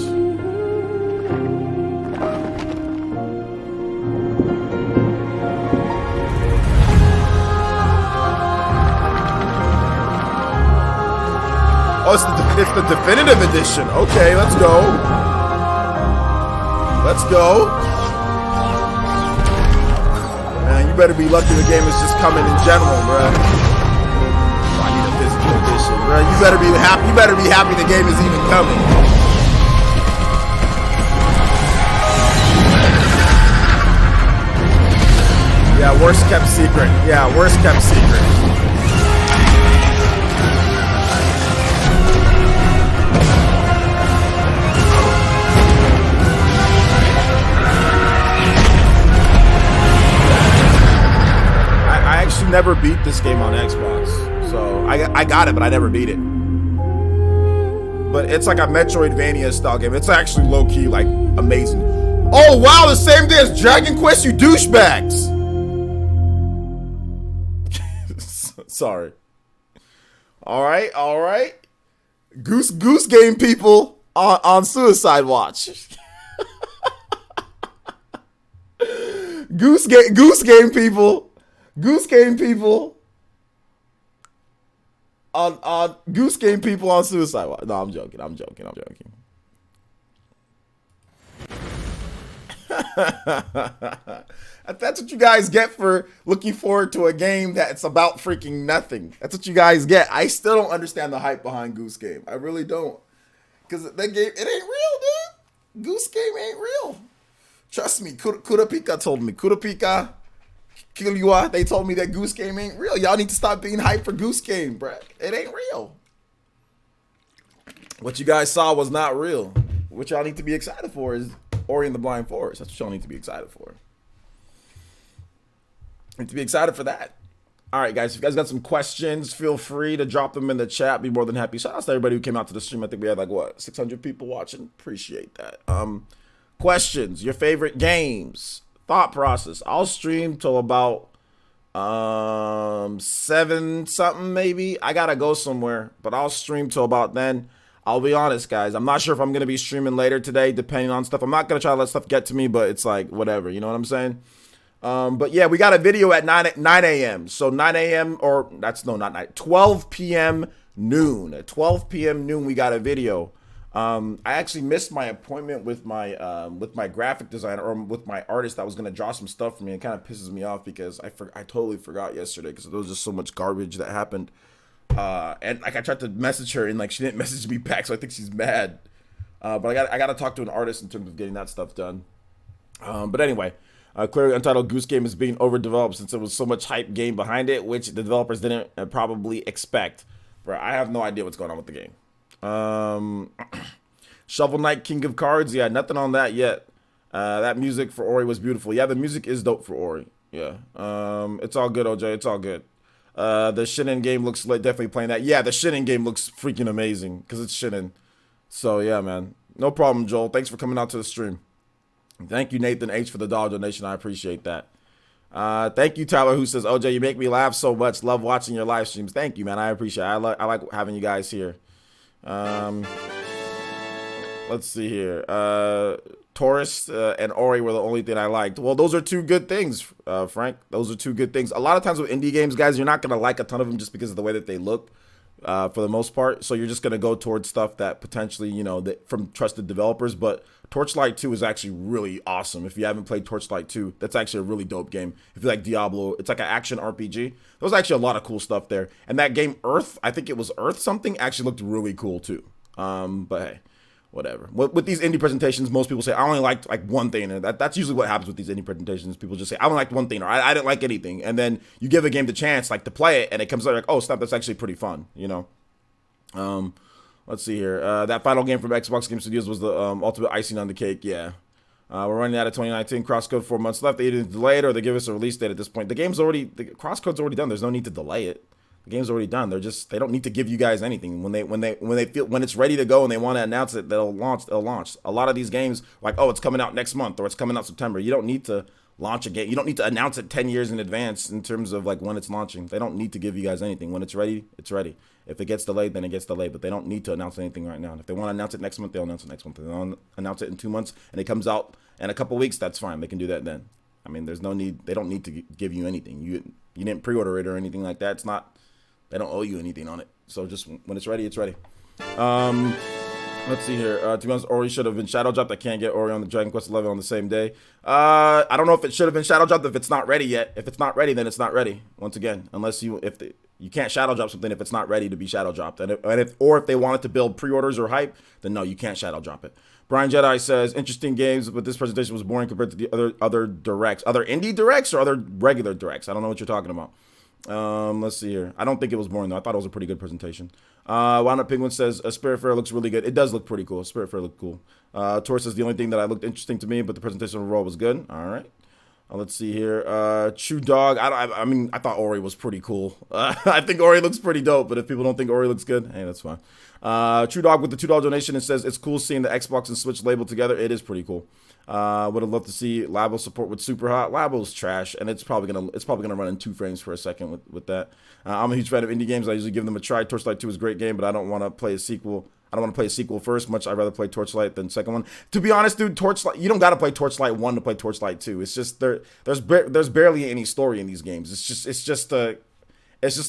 Oh, it's the definitive edition. Okay, let's go. Let's go. Man, you better be lucky the game is just coming in general, bruh. Bro, you better be happy. You better be happy the game is even coming. Yeah, worst kept secret. Yeah, worst kept secret. I actually never beat this game on Xbox. So I got it, but I never beat it. But it's like a Metroidvania style game. It's actually low-key, like, amazing. Oh, wow, the same day as Dragon Quest, you douchebags! Sorry. All right. Goose Game people on Suicide Watch. Goose Game people. Goose Game people on Goose Game people on Suicide Watch. No, I'm joking. That's what you guys get for looking forward to a game that's about freaking nothing. That's what you guys get. I still don't understand the hype behind Goose Game. I really don't. Because that game, it ain't real, dude. Goose Game ain't real. Trust me, Kurapika told me. Kurapika, Kiliwa, they told me that Goose Game ain't real. Y'all need to stop being hyped for Goose Game, bruh. It ain't real. What you guys saw was not real. What y'all need to be excited for is Ori and the Blind Forest. That's what y'all need to be excited for. Need to be excited for that. All right, guys. If you guys got some questions, feel free to drop them in the chat. Be more than happy. Shout out to everybody who came out to the stream. I think we had 600 people watching. Appreciate that. Questions, your favorite games, thought process. I'll stream till about 7 something maybe. I gotta go somewhere, but I'll stream till about then. I'll be honest, guys. I'm not sure if I'm gonna be streaming later today, depending on stuff. I'm not gonna try to let stuff get to me, but it's like whatever. You know what I'm saying? But yeah, we got a video at 9 a.m. So 9 a.m. or that's no, not 9. 12 p.m. noon. At 12 p.m. noon, we got a video. I actually missed my appointment with my graphic designer or with my artist that was gonna draw some stuff for me. It kind of pisses me off because I totally forgot yesterday because there was just so much garbage that happened. And like I tried to message her and like she didn't message me back, so I think she's mad. But I got to talk to an artist in terms of getting that stuff done. But anyway, clearly Untitled Goose Game is being overdeveloped since there was so much hype game behind it, which the developers didn't probably expect. Bro, I have no idea what's going on with the game. Shovel Knight King of Cards, yeah, nothing on that yet. That music for Ori was beautiful. Yeah, the music is dope for Ori. Yeah. It's all good, OJ. It's all good. The Shinin game looks like definitely playing that. Yeah, the Shinin game looks freaking amazing because it's Shinin. So yeah, man. No problem, Joel. Thanks for coming out to the stream. Thank you, Nathan H, for the dollar donation. I appreciate that. Thank you, Tyler, who says, OJ, you make me laugh so much. Love watching your live streams. Thank you, man. I appreciate it. I like having you guys here. Let's see here. Taurus and Ori were the only thing I liked. Well, those are two good things, Frank. Those are two good things. A lot of times with indie games, guys, you're not going to like a ton of them just because of the way that they look for the most part. So you're just going to go towards stuff that potentially, you know, from trusted developers. But Torchlight 2 is actually really awesome. If you haven't played Torchlight 2, that's actually a really dope game. If you like Diablo, it's like an action RPG. There was actually a lot of cool stuff there. And that game, Earth, I think it was Earth something, actually looked really cool too. But hey. Whatever. With these indie presentations, most people say, I only liked like one thing. And that's usually what happens with these indie presentations. People just say, I only liked one thing, or I didn't like anything. And then you give a game the chance like to play it, and it comes out like, oh, snap, that's actually pretty fun, you know? Let's see here. That final game from Xbox Game Studios was the ultimate icing on the cake. Yeah. We're running out of 2019 crosscode, 4 months left. They either delay it or they give us a release date at this point. The crosscode's already done. There's no need to delay it. The game's already done. They don't need to give you guys anything. When it's ready to go and they want to announce it, they'll launch. A lot of these games, like, oh, it's coming out next month or it's coming out September. You don't need to launch a game. You don't need to announce it 10 years in advance in terms of like when it's launching. They don't need to give you guys anything. When it's ready, it's ready. If it gets delayed, then it gets delayed. But they don't need to announce anything right now. And if they want to announce it next month, they'll announce it next month. If they want to announce it in 2 months and it comes out in a couple weeks, that's fine. They can do that then. I mean, there's no need. They don't need to give you anything. You didn't pre-order it or anything like that. It's not. They don't owe you anything on it. So just when it's ready, it's ready. Let's see here. To be honest, Ori should have been shadow dropped. I can't get Ori on the Dragon Quest 11 on the same day. I don't know if it should have been shadow dropped if it's not ready yet. If it's not ready, then it's not ready. Once again, unless you can't shadow drop something if it's not ready to be shadow dropped. And if they wanted to build pre-orders or hype, then no, you can't shadow drop it. Brian Jedi says, interesting games, but this presentation was boring compared to the other directs. Other indie directs or other regular directs? I don't know what you're talking about. Let's see here. I don't think it was boring though. I thought it was a pretty good presentation. Wound Up Penguin says Spirit Fair looks really good. It does look pretty cool. Spirit Fair looked cool. Tor says the only thing that looked interesting to me, but the presentation overall was good. All right. Let's see here. True Dog. I mean, I thought Ori was pretty cool. I think Ori looks pretty dope, but if people don't think Ori looks good, hey, that's fine. True Dog with the $2 donation, it says it's cool seeing the Xbox and Switch labeled together. It is pretty cool. Would have loved to see Labo support with Super Hot. Labo's trash, and it's probably gonna run in 2 frames for a second with that. I'm a huge fan of indie games. I usually give them a try. Torchlight 2 is a great game, but I don't want to play a sequel. I don't want to play a sequel first. Much I'd rather play Torchlight than second one. To be honest, dude, Torchlight, you don't got to play Torchlight 1 to play Torchlight 2. It's just there's barely any story in these games. It's just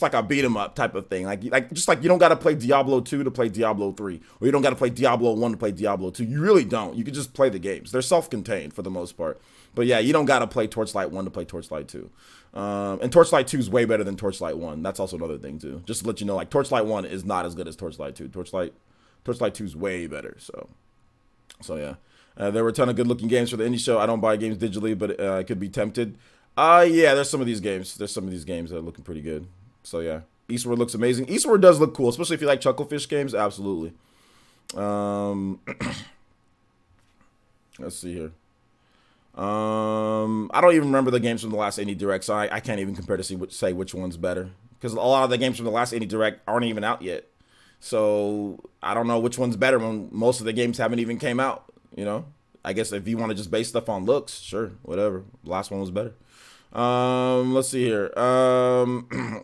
like a beat 'em up type of thing. Like you don't got to play Diablo 2 to play Diablo 3, or you don't got to play Diablo 1 to play Diablo 2. You really don't. You can just play the games. They're self-contained for the most part. But yeah, you don't got to play Torchlight 1 to play Torchlight 2. And Torchlight 2 is way better than Torchlight 1. That's also another thing too. Just to let you know, like Torchlight 1 is not as good as Torchlight 2. Torchlight 2 is way better. So yeah. There were a ton of good-looking games for the indie show. I don't buy games digitally, but I could be tempted. Yeah, there's some of these games. There's some of these games that are looking pretty good. So yeah, Eastward looks amazing. Eastward does look cool, especially if you like Chucklefish games. Absolutely. Let's see here. I don't even remember the games from the last Indie Direct, so I can't even compare to say which one's better, because a lot of the games from the last Indie Direct aren't even out yet. So I don't know which one's better when most of the games haven't even came out. You know, I guess if you want to just base stuff on looks, sure, whatever. The last one was better. Let's see here.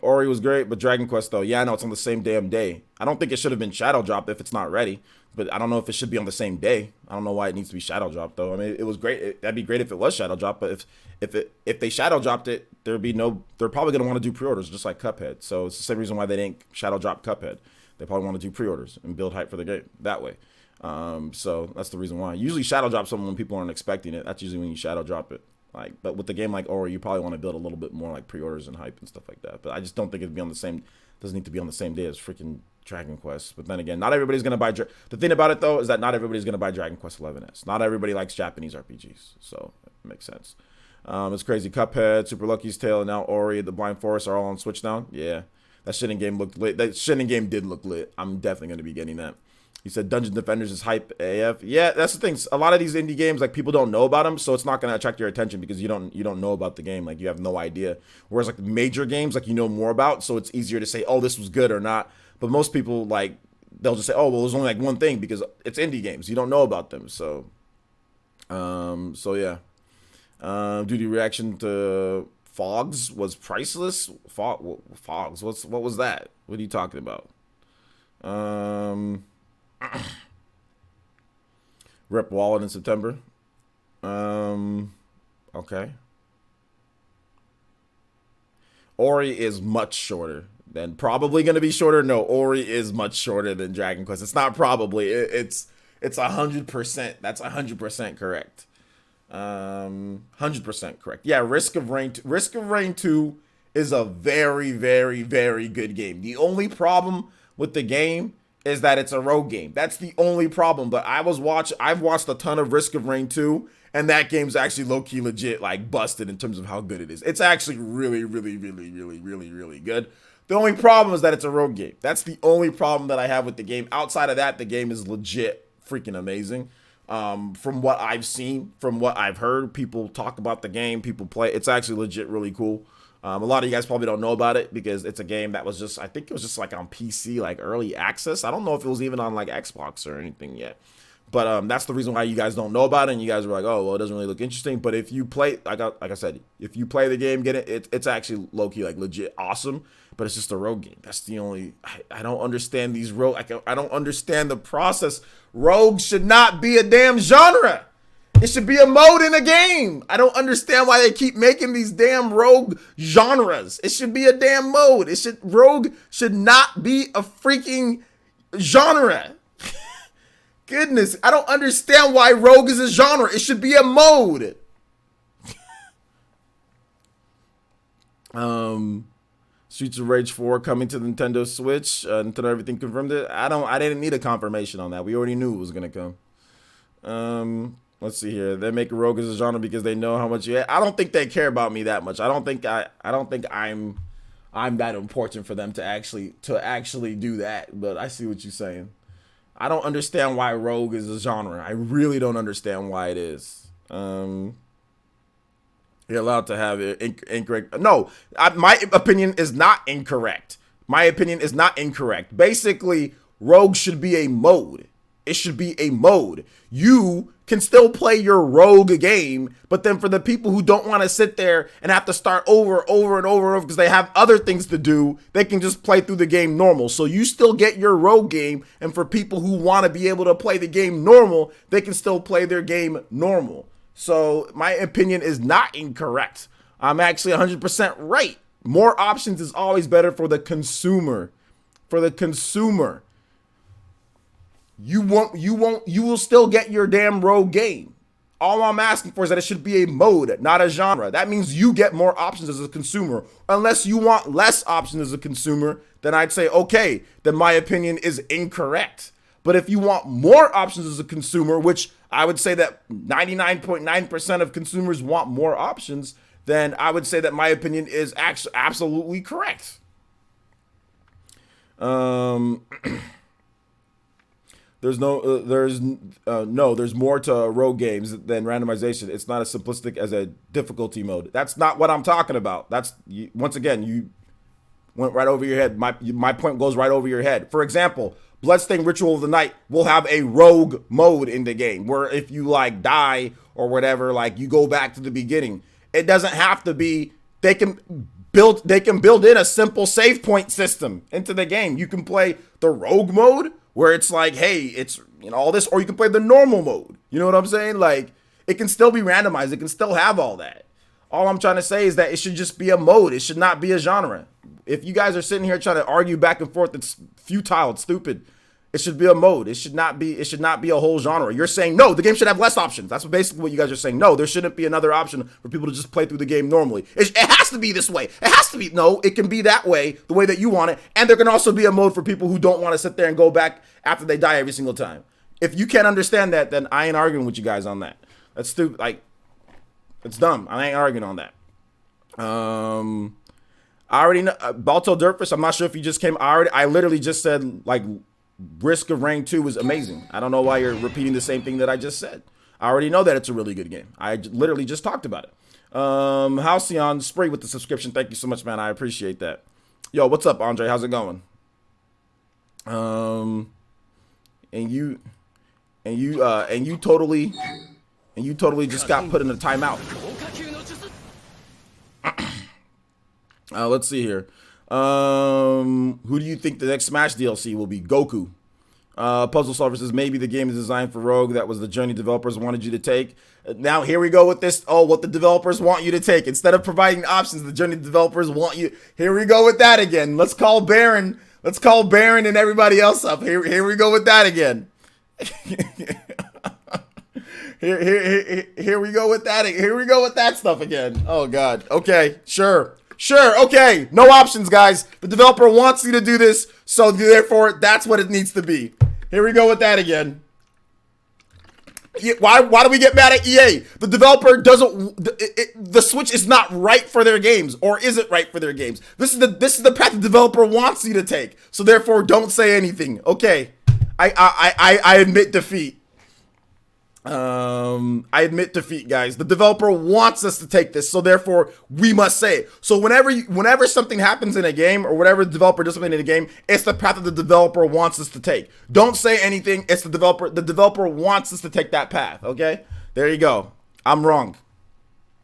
Ori was great, but Dragon Quest though, yeah, I know it's on the same damn day. I don't think it should have been shadow dropped if it's not ready, but I don't know if it should be on the same day. I don't know why it needs to be shadow dropped though. I mean, it was great. That'd be great if it was shadow dropped, but if they shadow dropped it, they're probably gonna want to do pre-orders just like Cuphead. So it's the same reason why they didn't shadow drop Cuphead. They probably want to do pre-orders and build hype for the game that way. So that's the reason why. Usually shadow drop something when people aren't expecting it. That's usually when you shadow drop it. But with the game like Ori, you probably want to build a little bit more like pre-orders and hype and stuff like that. But I just don't think it'd be on the same. Doesn't need to be on the same day as freaking Dragon Quest. But then again, not everybody's gonna buy. The thing about it though is that not everybody's gonna buy Dragon Quest 11S. Not everybody likes Japanese RPGs, so it makes sense. It's crazy. Cuphead, Super Lucky's Tale, and now Ori, The Blind Forest are all on Switch now. Yeah, that shitting game looked lit. That shitting game did look lit. I'm definitely gonna be getting that. He said Dungeon Defenders is hype AF. Yeah, that's the thing. A lot of these indie games, like, people don't know about them, so it's not going to attract your attention because you don't know about the game. Like, you have no idea. Whereas, like, major games, like, you know more about, so it's easier to say, oh, this was good or not. But most people, like, they'll just say, oh, well, there's only, like, one thing because it's indie games. You don't know about them, so yeah. Duty reaction to Fogs was priceless. Fogs, what was that? What are you talking about? Rip Wallet in September. Okay. Ori is much shorter than probably going to be shorter. No, Ori is much shorter than Dragon Quest. It's not probably. It's 100%. That's 100% correct. 100% correct. Yeah, Risk of Rain 2 is a very, very, very good game. The only problem with the game is that it's a rogue game. That's the only problem. But I've watched a ton of Risk of Rain 2, and that game's actually low-key legit, like, busted in terms of how good it is. It's actually really, really, really, really, really, really good. The only problem is that it's a rogue game. That's the only problem that I have with the game. Outside of that, the game is legit freaking amazing. From what I've seen, from what I've heard, people talk about the game, people play. It's actually legit really cool. A lot of you guys probably don't know about it because it's a game that was just, I think it was just like on PC, like early access. I don't know if it was even on like Xbox or anything yet. But that's the reason why you guys don't know about it. And you guys were like, oh, well, it doesn't really look interesting. But if you play, like I said, if you play the game, get it, it's actually low-key, like legit awesome. But it's just a rogue game. That's the only, I don't understand these rogue, I don't understand the process. Rogue should not be a damn genre. It should be a mode in a game. I don't understand why they keep making these damn rogue genres. It should be a damn mode. Rogue should not be a freaking genre. Goodness, I don't understand why rogue is a genre. It should be a mode. Streets of Rage 4 coming to the Nintendo Switch. Nintendo everything confirmed it. I didn't need a confirmation on that. We already knew it was gonna come. Let's see here. They make rogue as a genre because they know how much you. I don't think they care about me that much. I don't think I'm that important for them to actually do that. But I see what you're saying. I don't understand why rogue is a genre. I really don't understand why it is. You're allowed to have it incorrect. No, my opinion is not incorrect. My opinion is not incorrect. Basically, Rogue should be a mode. It should be a mode. You can still play your Rogue game, but then for the people who don't want to sit there and have to start over and over because they have other things to do, they can just play through the game normal. So you still get your Rogue game, and for people who want to be able to play the game normal, they can still play their game normal. So my opinion is not incorrect. I'm actually 100% right. More options is always better for the consumer. For the consumer. You will still get your damn Rogue game. All I'm asking for is that it should be a mode, not a genre. That means you get more options as a consumer. Unless you want less options as a consumer, then I'd say, okay, then my opinion is incorrect. But if you want more options as a consumer, which I would say that 99.9% of consumers want more options, then I would say that my opinion is absolutely correct. There's more to Rogue games than randomization. It's not as simplistic as a difficulty mode. That's not what I'm talking about. Once again, you went right over your head. My point goes right over your head. For example, Bloodstained Ritual of the Night will have a Rogue mode in the game where if you like die or whatever, like you go back to the beginning. It doesn't have to be. They can build in a simple save point system into the game. You can play the Rogue mode where it's like, hey, it's all this, or you can play the normal mode. You know what I'm saying? Like, it can still be randomized. It can still have all that. All I'm trying to say is that it should just be a mode. It should not be a genre. If you guys are sitting here trying to argue back and forth, it's futile. It's stupid. It should be a mode. It should not be a whole genre. You're saying, no, the game should have less options. That's basically what you guys are saying. No, there shouldn't be another option for people to just play through the game normally. It has to be this way. It has to be. No, it can be that way, the way that you want it. And there can also be a mode for people who don't want to sit there and go back after they die every single time. If you can't understand that, then I ain't arguing with you guys on that. That's stupid. Like, it's dumb. I ain't arguing on that. I already know. Balto Dirtfish, I'm not sure if you just came. I literally just said, like, Risk of Rain 2 is amazing. I don't know why you're repeating the same thing that I just said. I already know that it's a really good game. I literally just talked about it. Halcyon Spree with the subscription. Thank you so much, man. I appreciate that. Yo, what's up, Andre? How's it going? And you totally just got put in a timeout. Let's see here. Who do you think the next Smash DLC will be? Goku. Puzzle Solver says maybe the game is designed for Rogue. That was the journey developers wanted you to take. Now here we go with this. Oh, what the developers want you to take. Instead of providing options, the journey developers want you. Here we go with that again. Let's call Baron and everybody else up. Here we go with that again. Here we go with that. Here we go with that stuff again. Oh God. Okay. Sure. Okay. No options, guys. The developer wants you to do this, so therefore that's what it needs to be. Here we go with that again. Why do we get mad at EA? The developer doesn't. The Switch is not right for their games, or isn't right for their games. This is the path the developer wants you to take. So therefore, don't say anything. Okay. I admit defeat. I admit defeat, guys. The developer wants us to take this, so therefore we must say it. So whenever something happens in a game, or whatever the developer does something in a game, it's the path that the developer wants us to take. Don't say anything. It's the developer. The developer wants us to take that path. Okay, there you go. I'm wrong.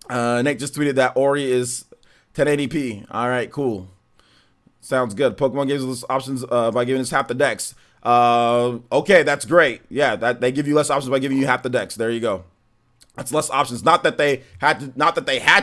Nick just tweeted that Ori is 1080p. All right, cool. Sounds good. Pokemon gives us options by giving us half the decks. Okay, that's great. Yeah, that they give you less options by giving you half the decks. There you go. That's less options. Not that they had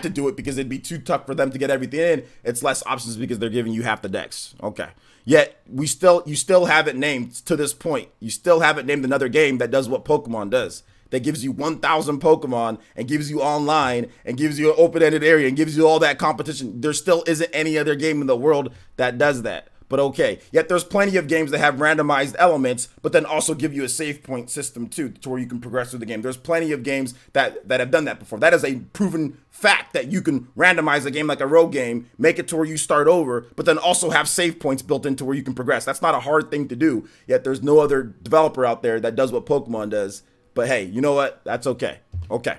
to do it because it'd be too tough for them to get everything in. It's less options because they're giving you half the decks. Okay. Yet you still haven't named to this point. You still haven't named another game that does what Pokemon does. That gives you 1,000 Pokemon and gives you online and gives you an open-ended area and gives you all that competition. There still isn't any other game in the world that does that. But okay, yet there's plenty of games that have randomized elements, but then also give you a save point system too, to where you can progress through the game. There's plenty of games that have done that before. That is a proven fact that you can randomize a game like a Rogue game, make it to where you start over, but then also have save points built into where you can progress. That's not a hard thing to do, yet there's no other developer out there that does what Pokemon does. But hey, you know what? That's okay. Okay.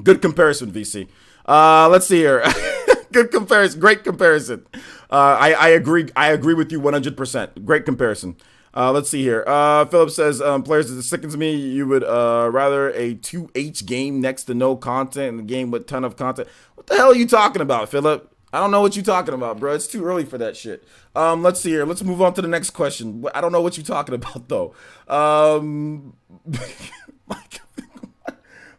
Good comparison, VC. Let's see here. Good comparison. Great comparison. I agree with you 100%. Great comparison. Let's see here. Philip says, players, it sickens me. You would rather a 2H game next to no content and a game with ton of content. What the hell are you talking about, Philip? I don't know what you're talking about, bro. It's too early for that shit. Let's see here. Let's move on to the next question. I don't know what you're talking about, though.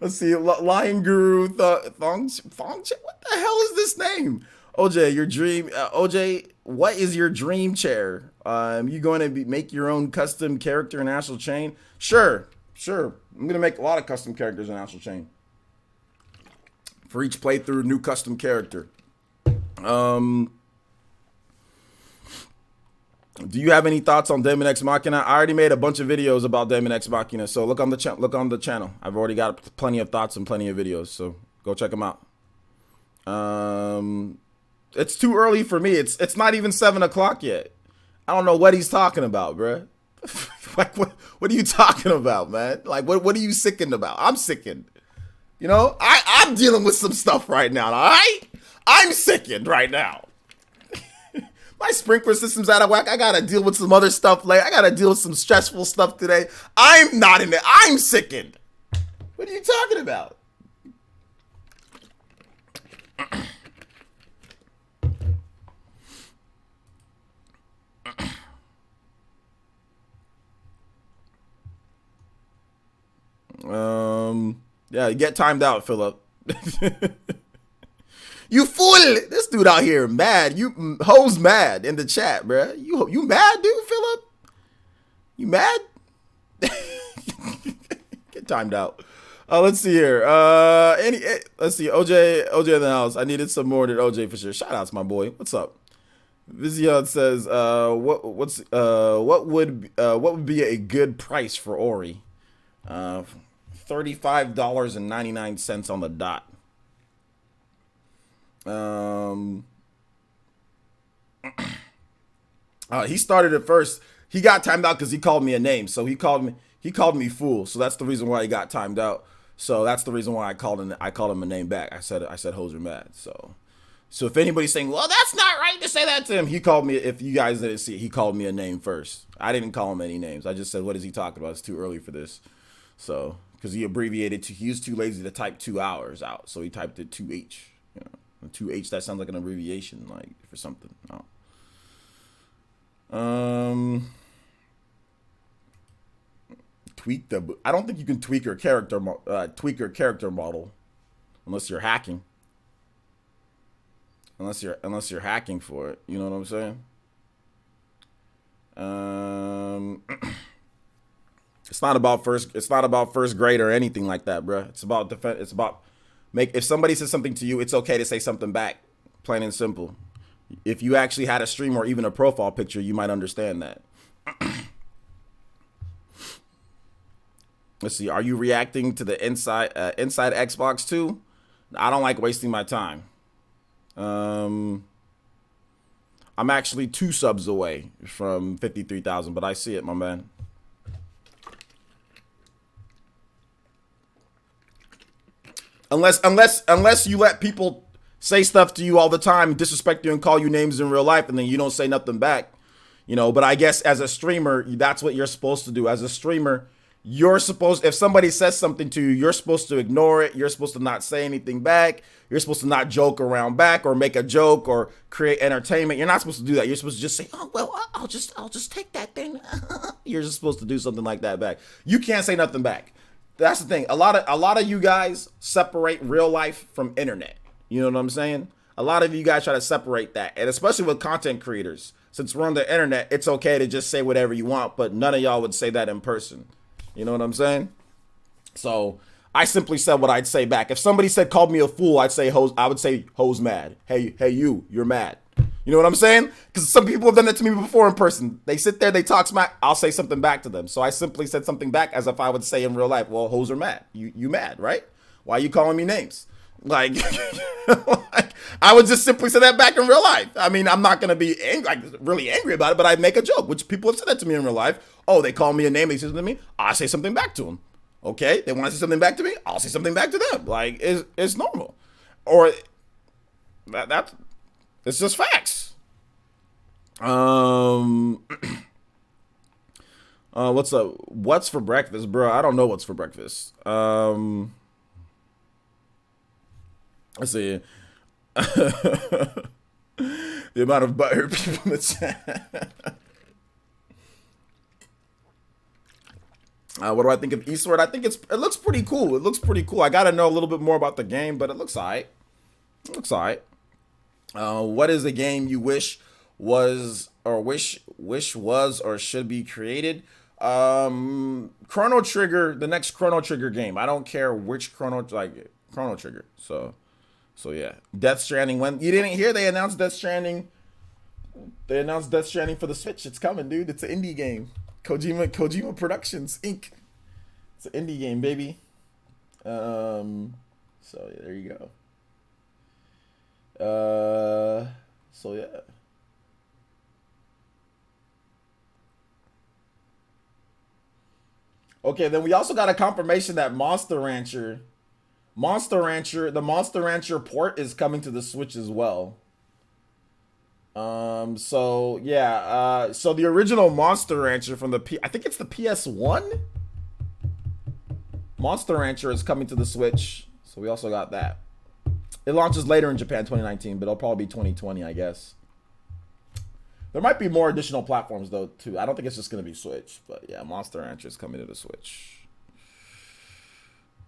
Let's see. Lion Guru Thong. What the hell is this name? OJ, your dream. OJ, what is your dream chair? You going to make your own custom character in Astral Chain? Sure. I'm gonna make a lot of custom characters in Astral Chain. For each playthrough, new custom character. Do you have any thoughts on Daemon X Machina? I already made a bunch of videos about Daemon X Machina, so look on the channel. I've already got plenty of thoughts and plenty of videos, so go check them out. It's too early for me. It's not even 7 o'clock yet. I don't know what he's talking about, bruh. Like, what are you talking about, man? Like, what are you sickened about? I'm sickened. You know, I'm dealing with some stuff right now, all right? I'm sickened right now. My sprinkler system's out of whack. I gotta deal with some other stuff later. I gotta deal with some stressful stuff today. I'm not in it. I'm sickened. What are you talking about? Yeah, you get timed out, Philip. You fool! This dude out here mad. You hoes mad in the chat, bruh. You mad, dude, Philip? You mad? Get timed out. Let's see here. Let's see. OJ in the house. I needed some more than OJ for sure. Shout out to my boy. What's up? Vizion says, what would be a good price for Ori? $35.99 on the dot. He started it first. He got timed out because he called me a name. So he called me fool. So that's the reason why he got timed out. So that's the reason why I called him a name back. I said hoes are mad. So if anybody's saying, well, that's not right to say that to him, he called me. If you guys didn't see it, he called me a name first. I didn't call him any names. I just said, what is he talking about? It's too early for this. So because he abbreviated he was too lazy to type 2 hours out, so he typed it 2H. You know, 2H, that sounds like an abbreviation, like for something. No. Tweak the. I don't think you can tweak your character model unless you're hacking. Unless you're hacking for it, you know what I'm saying? It's not about first grade or anything like that, bro. It's about defense. It's about if somebody says something to you, it's okay to say something back, plain and simple. If you actually had a stream or even a profile picture, you might understand that. Let's see. Are you reacting to the inside Xbox too? I don't like wasting my time. I'm actually 2 subs away from 53,000, but I see it, my man. Unless you let people say stuff to you all the time, disrespect you and call you names in real life, and then you don't say nothing back, you know. But I guess as a streamer, that's what you're supposed to do. As a streamer, if somebody says something to you, you're supposed to ignore it. You're supposed to not say anything back. You're supposed to not joke around back or make a joke or create entertainment. You're not supposed to do that. You're supposed to just say, oh, well, I'll just take that thing. You're just supposed to do something like that back. You can't say nothing back. That's the thing. A lot of you guys separate real life from internet. You know what I'm saying? A lot of you guys try to separate that. And especially with content creators. Since we're on the internet, it's okay to just say whatever you want, but none of y'all would say that in person. You know what I'm saying? So I simply said what I'd say back. If somebody called me a fool, I would say hoes mad. Hey, you're mad. You know what I'm saying? Because some people have done that to me before in person. They sit there, they talk smack, I'll say something back to them. So I simply said something back as if I would say in real life, well, hoes are mad. You mad, right? Why are you calling me names? Like, I would just simply say that back in real life. I mean, I'm not going to be really angry about it, but I make a joke, which people have said that to me in real life. Oh, they call me a name, they say something to me, I say something back to them. Okay, they want to say something back to me, I'll say something back to them. Like, it's normal. Or That's it's just facts. What's up? What's for breakfast, bro? I don't know what's for breakfast. Let's see. The amount of butthurt people in the chat. What do I think of Eastward? I think it looks pretty cool. It looks pretty cool. I gotta know a little bit more about the game, but it looks alright. It looks alright. What is a game you wish was or should be created? Chrono Trigger, the next Chrono Trigger game. I don't care which Chrono Trigger. So yeah. Death Stranding. When you didn't hear, they announced Death Stranding. They announced Death Stranding for the Switch. It's coming, dude. It's an indie game. Kojima Productions Inc. It's an indie game, baby. So yeah, there you go. So yeah. Okay, then we also got a confirmation that the Monster Rancher port is coming to the Switch as well. So yeah, so the original Monster Rancher from I think it's the PS1. Monster Rancher is coming to the Switch, so we also got that. It launches later in Japan, 2019, but it'll probably be 2020, I guess. There might be more additional platforms though too. I don't think it's just gonna be Switch, but yeah, Monster Rancher is coming to the Switch.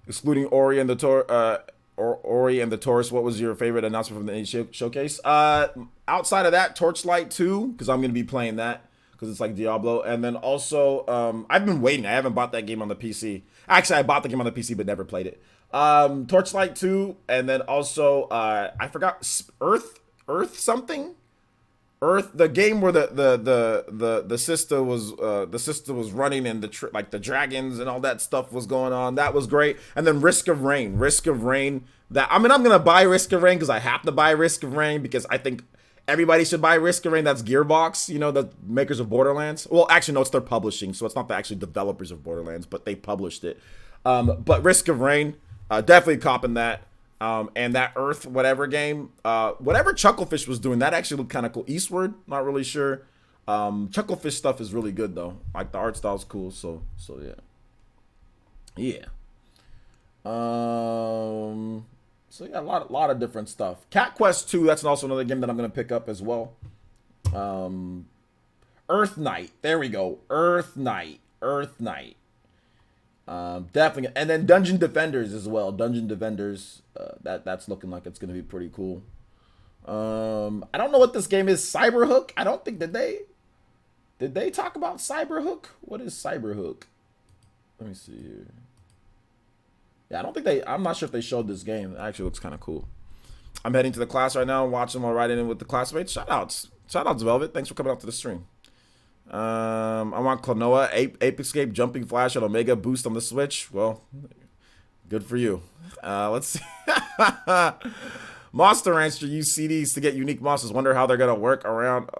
Excluding Ori and the Taurus, what was your favorite announcement from the indie showcase? Outside of that, Torchlight 2, because I'm gonna be playing that because it's like Diablo, and then also I've been waiting. I haven't bought that game on the PC. Actually, I bought the game on the PC but never played it. Torchlight 2, and then also I forgot Earth something. The game where the sister was running and the dragons and all that stuff was going on. That was great. And then Risk of Rain. That I'm gonna buy Risk of Rain because I have to buy Risk of Rain because I think everybody should buy Risk of Rain. That's Gearbox, the makers of Borderlands. Well, actually, no, it's their publishing, so it's not the actual developers of Borderlands, but they published it. But Risk of Rain, definitely copping that. And that Earth whatever game, whatever Chucklefish was doing, that actually looked kind of cool. Eastward, not really sure. Chucklefish stuff is really good though. Like the art style's cool. So yeah. So yeah, a lot of different stuff. Cat Quest 2, that's also another game that I'm gonna pick up as well. Earth Knight, there we go. Earth Knight. Definitely, and then Dungeon Defenders as well. Dungeon Defenders, that's looking like it's gonna be pretty cool. I don't know what this game is. Cyberhook. I don't think did they talk about Cyberhook? What is Cyberhook? Let me see here. Yeah, I don't think I'm not sure if they showed this game. It actually looks kind of cool. I'm heading to the class right now, watching while riding in with the classmates. Shout outs, Velvet. Thanks for coming out to the stream. I want Klonoa, Ape Escape, Jumping Flash, and Omega Boost on the Switch. Well, good for you. Let's see. Monster Rancher use CDs to get unique monsters. Wonder how they're gonna work around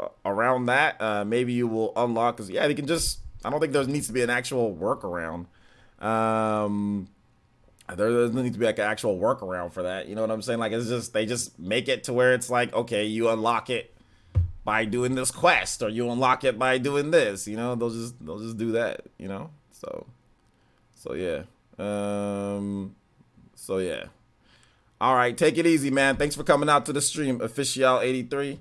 that. Maybe you will unlock. Cause yeah, they can just. I don't think there needs to be an actual workaround. There doesn't need to be like an actual workaround for that. You know what I'm saying? Like it's just they just make it to where it's like, okay, you unlock it by doing this quest, or you unlock it by doing this. They'll just do that. So yeah. So yeah. All right, take it easy, man. Thanks for coming out to the stream, Official83.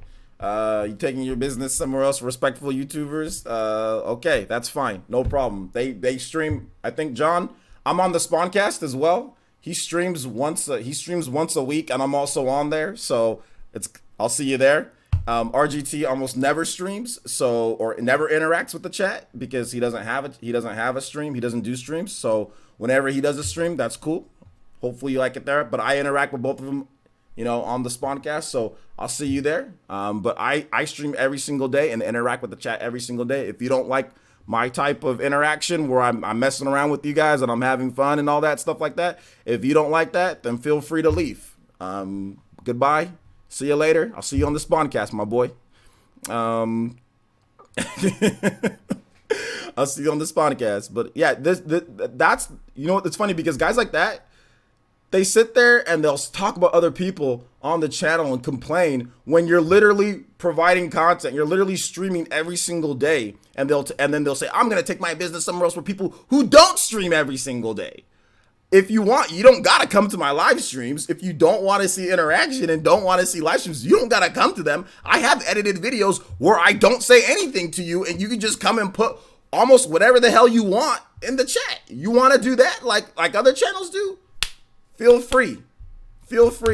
You taking your business somewhere else, respectful YouTubers? Okay, that's fine, no problem. They stream. I think John, I'm on the Spawncast as well. He streams once a week, and I'm also on there. So I'll see you there. RGT almost never streams, or never interacts with the chat because he doesn't have a stream. He doesn't do streams. So whenever he does a stream, that's cool. Hopefully you like it there. But I interact with both of them, on the Spawncast. So I'll see you there. But I stream every single day and interact with the chat every single day. If you don't like my type of interaction where I'm messing around with you guys and I'm having fun and all that stuff like that, if you don't like that, then feel free to leave. Goodbye. See you later. I'll see you on the Spawncast, my boy. I'll see you on the Spawncast. But yeah, that's it's funny because guys like that, they sit there and they'll talk about other people on the channel and complain when you're literally providing content. You're literally streaming every single day, and then they'll say, I'm gonna take my business somewhere else for people who don't stream every single day. If you want, you don't gotta come to my live streams. If you don't want to see interaction and don't want to see live streams, you don't gotta come to them. I have edited videos where I don't say anything to you, and you can just come and put almost whatever the hell you want in the chat. You want to do that like other channels do? Feel free.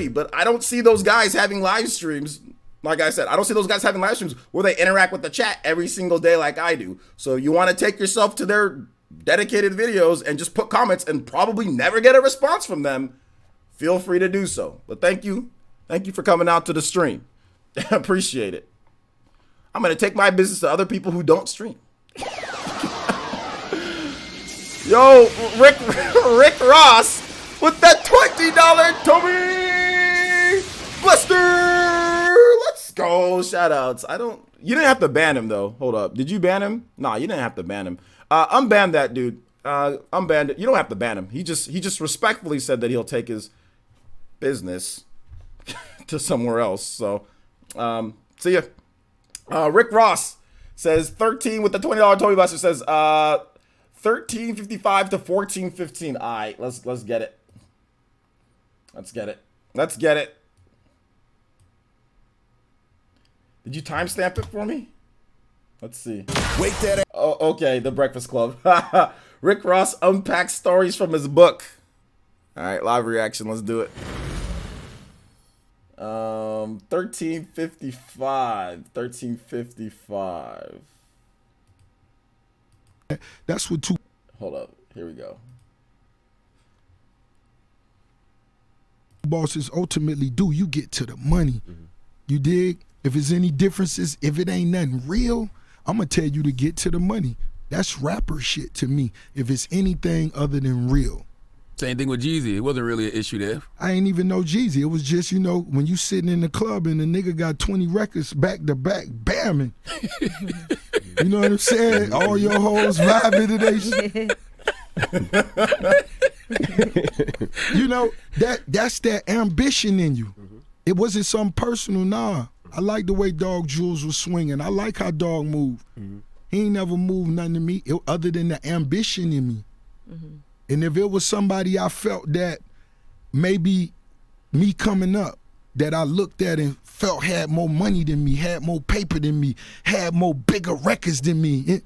But I don't see those guys having live streams. Like I said, I don't see those guys having live streams where they interact with the chat every single day like I do. So you want to take yourself to their dedicated videos and just put comments and probably never get a response from them, feel free to do so. But thank you for coming out to the stream. Appreciate it. I'm going to take my business to other people who don't stream. Yo, Rick Ross with that $20 Tommy Buster. Let's go. Shout outs. You didn't have to ban him though. Hold up. Did you ban him? Nah, you didn't have to ban him. Unban that dude. Unban it. You don't have to ban him. He just respectfully said that he'll take his business to somewhere else. So, see ya. Rick Ross says 13 with the $20 Toby Buster says 13.55 to 14.15. All right, let's get it. Let's get it. Did you timestamp it for me? Let's see. Wake that. Oh, okay. The Breakfast Club. Rick Ross unpacks stories from his book. All right, live reaction. Let's do it. 13:55. That's what two. Hold up. Here we go. Bosses ultimately do. You get to the money. You dig? If there's any differences, if it ain't nothing real, I'm gonna tell you to get to the money. That's rapper shit to me. If it's anything other than real. Same thing with Jeezy. It wasn't really an issue there. I ain't even know Jeezy. It was just, when you sitting in the club and the nigga got 20 records back to back, bamming. You know what I'm saying? All your hoes vibing to they shit. That's that ambition in you. It wasn't something personal, nah. I like the way Dog Jules was swinging. I like how Dog moved. He ain't never moved nothing to me other than the ambition in me. And if it was somebody I felt that maybe me coming up, that I looked at and felt had more money than me, had more paper than me, had more bigger records than me,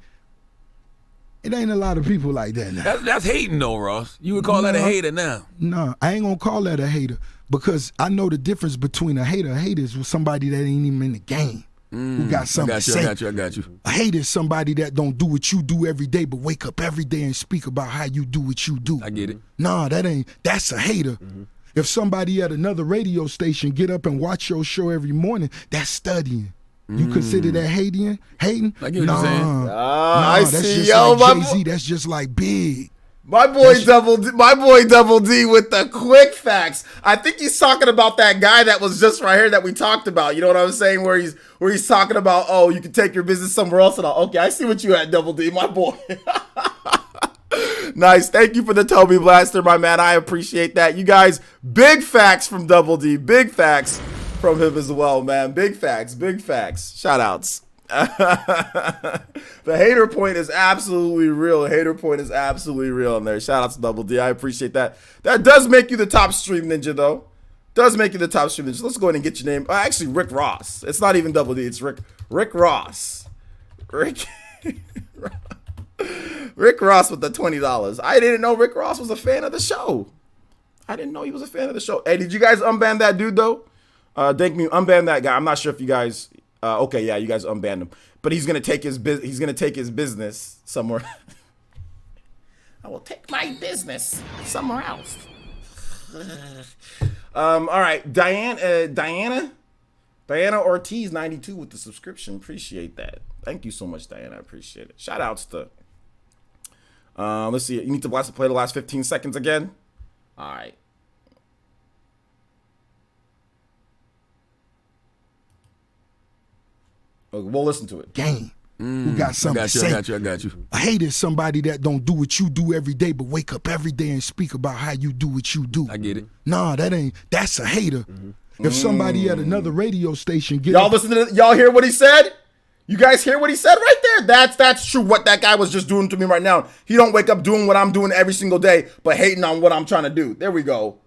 it ain't a lot of people like that now. That's hating though, Ross. You would call that a hater now. No, I ain't gonna call that a hater because I know the difference between a hater. A hater is with somebody that ain't even in the game. Who got something to say. I got you. A hater is somebody that don't do what you do every day, but wake up every day and speak about how you do what you do. I get it. Nah, that's a hater. If somebody at another radio station get up and watch your show every morning, that's studying. You consider that hating? I get what you're saying. I that's see. just Yo, like Jay-Z. That's just like big. My boy Double D with the quick facts. I think he's talking about that guy that was just right here that we talked about. You know what I'm saying? Where he's talking about, oh, you can take your business somewhere else and all. Okay, I see what you had, Double D, my boy. Nice. Thank you for the Toby Blaster, my man. I appreciate that. You guys, big facts from Double D. Big facts from him as well, man. Big facts. Shout outs. The hater point is absolutely real. In there. Shout out to Double D. I appreciate that. That does make you the top stream ninja, though. Let's go ahead and get your name. Actually, Rick Ross. It's not even Double D. It's Rick Ross. Rick Ross with the $20. I didn't know Rick Ross was a fan of the show. Hey, did you guys unban that dude though? Thank me. Unban that guy. I'm not sure if you guys. Okay, yeah, you guys unbanned him, but he's gonna take his business somewhere. I will take my business somewhere else. All right, Diana Ortiz 92 with the subscription. Appreciate that. Thank you so much, Diana. I appreciate it. Shout outs to. Let's see. You need to play the last 15 seconds again. All right. We'll listen to it. Game. who got something to say. I got you. A hater is somebody that don't do what you do every day, but wake up every day and speak about how you do what you do. I get it. Nah, that's a hater. If somebody at another radio station get Y'all listen to y'all hear what he said? You guys hear what he said right there? That's true. What that guy was just doing to me right now. He don't wake up doing what I'm doing every single day, but hating on what I'm trying to do. There we go.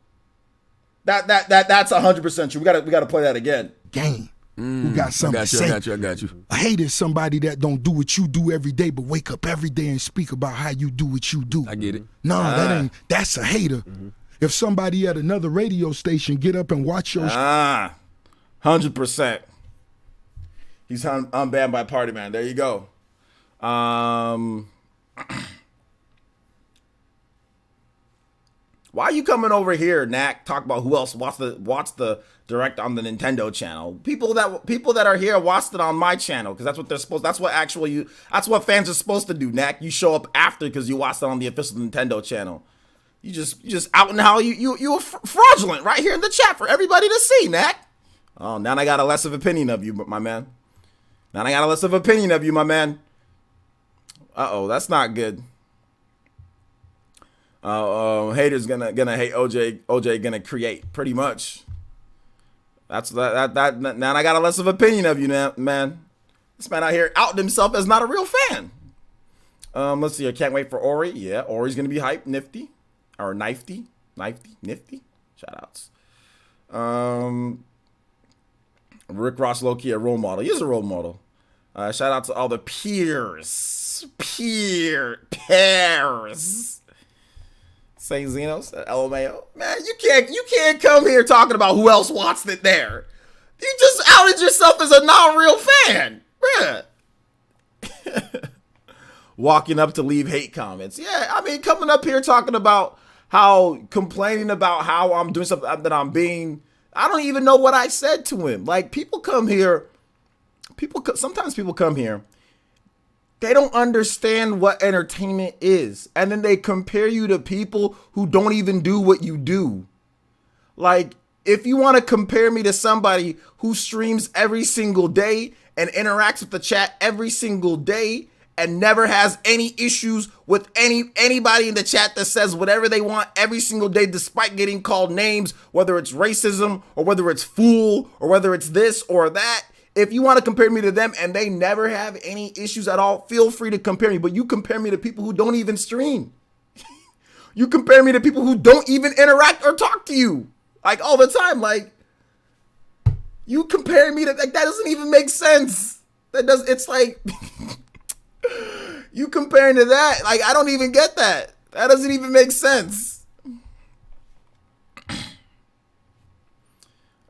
That's 100% true. We gotta play that again. game. Who got something to say. I got you. A hater is somebody that don't do what you do every day, but wake up every day and speak about how you do what you do. I get it. Nah, that's a hater. If somebody at another radio station get up and watch your 100%. He's unbanned by Party Man. There you go. Why are you coming over here, Knack? Talk about who else watched the direct on the Nintendo channel. People that are here watched it on my channel because that's what they're supposed. That's what fans are supposed to do, Knack. You show up after because you watched it on the official Nintendo channel. You just out and how you were fraudulent right here in the chat for everybody to see, Knack. Oh, now I got a less of opinion of you, my man. Uh-oh, that's not good. Haters gonna hate OJ gonna create pretty much. That's that now I got a less of opinion of you now, man. This man out here outing himself as not a real fan. Let's see. I can't wait for Ori. Yeah, Ori's gonna be hype, nifty, or nifty. Shout outs. Rick Ross low-key a role model. He is a role model. Shout out to all the peers. St. Zenos, LMAO. Man, you can't come here talking about who else watched it there. You just outed yourself as a non-real fan. Bruh. Walking up to leave hate comments. Yeah, I mean, coming up here talking about complaining about how I'm doing something that I'm being. I don't even know what I said to him. Like, sometimes people come here, they don't understand what entertainment is. And then they compare you to people who don't even do what you do. Like, if you want to compare me to somebody who streams every single day and interacts with the chat every single day and never has any issues with anybody in the chat that says whatever they want every single day despite getting called names, whether it's racism or whether it's fool or whether it's this or that. If you want to compare me to them and they never have any issues at all, feel free to compare me. But you compare me to people who don't even stream. You compare me to people who don't even interact or talk to you. Like, all the time. Like, you compare me to, like, that doesn't even make sense. It's like, you comparing to that, like, I don't even get that. That doesn't even make sense.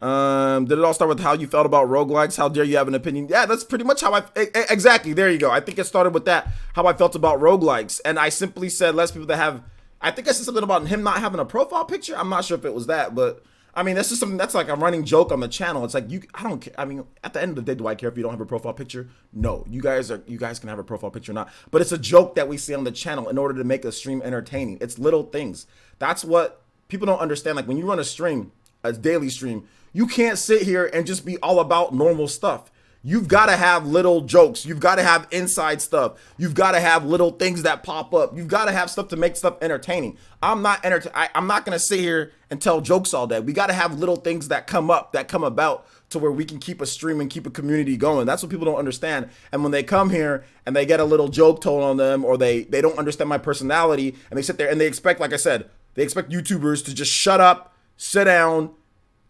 Did it all start with how you felt about roguelikes? How dare you have an opinion? Yeah, that's pretty much how exactly. There you go. I think it started with that, how I felt about roguelikes. And I simply said less people that have, I think I said something about him not having a profile picture. I'm not sure if it was that, but I mean, that's just something that's like a running joke on the channel. It's like, I don't care. I mean, at the end of the day, do I care if you don't have a profile picture? No, you guys can have a profile picture or not, but it's a joke that we see on the channel in order to make a stream entertaining. It's little things. That's what people don't understand. Like, when you run a stream, a daily stream, you can't sit here and just be all about normal stuff. You've got to have little jokes. You've got to have inside stuff. You've got to have little things that pop up. You've got to have stuff to make stuff entertaining. I'm not going to sit here and tell jokes all day. We got to have little things that come about to where we can keep a stream and keep a community going. That's what people don't understand. And when they come here and they get a little joke told on them, or they don't understand my personality, and they sit there and they expect, like I said, they expect YouTubers to just shut up, sit down,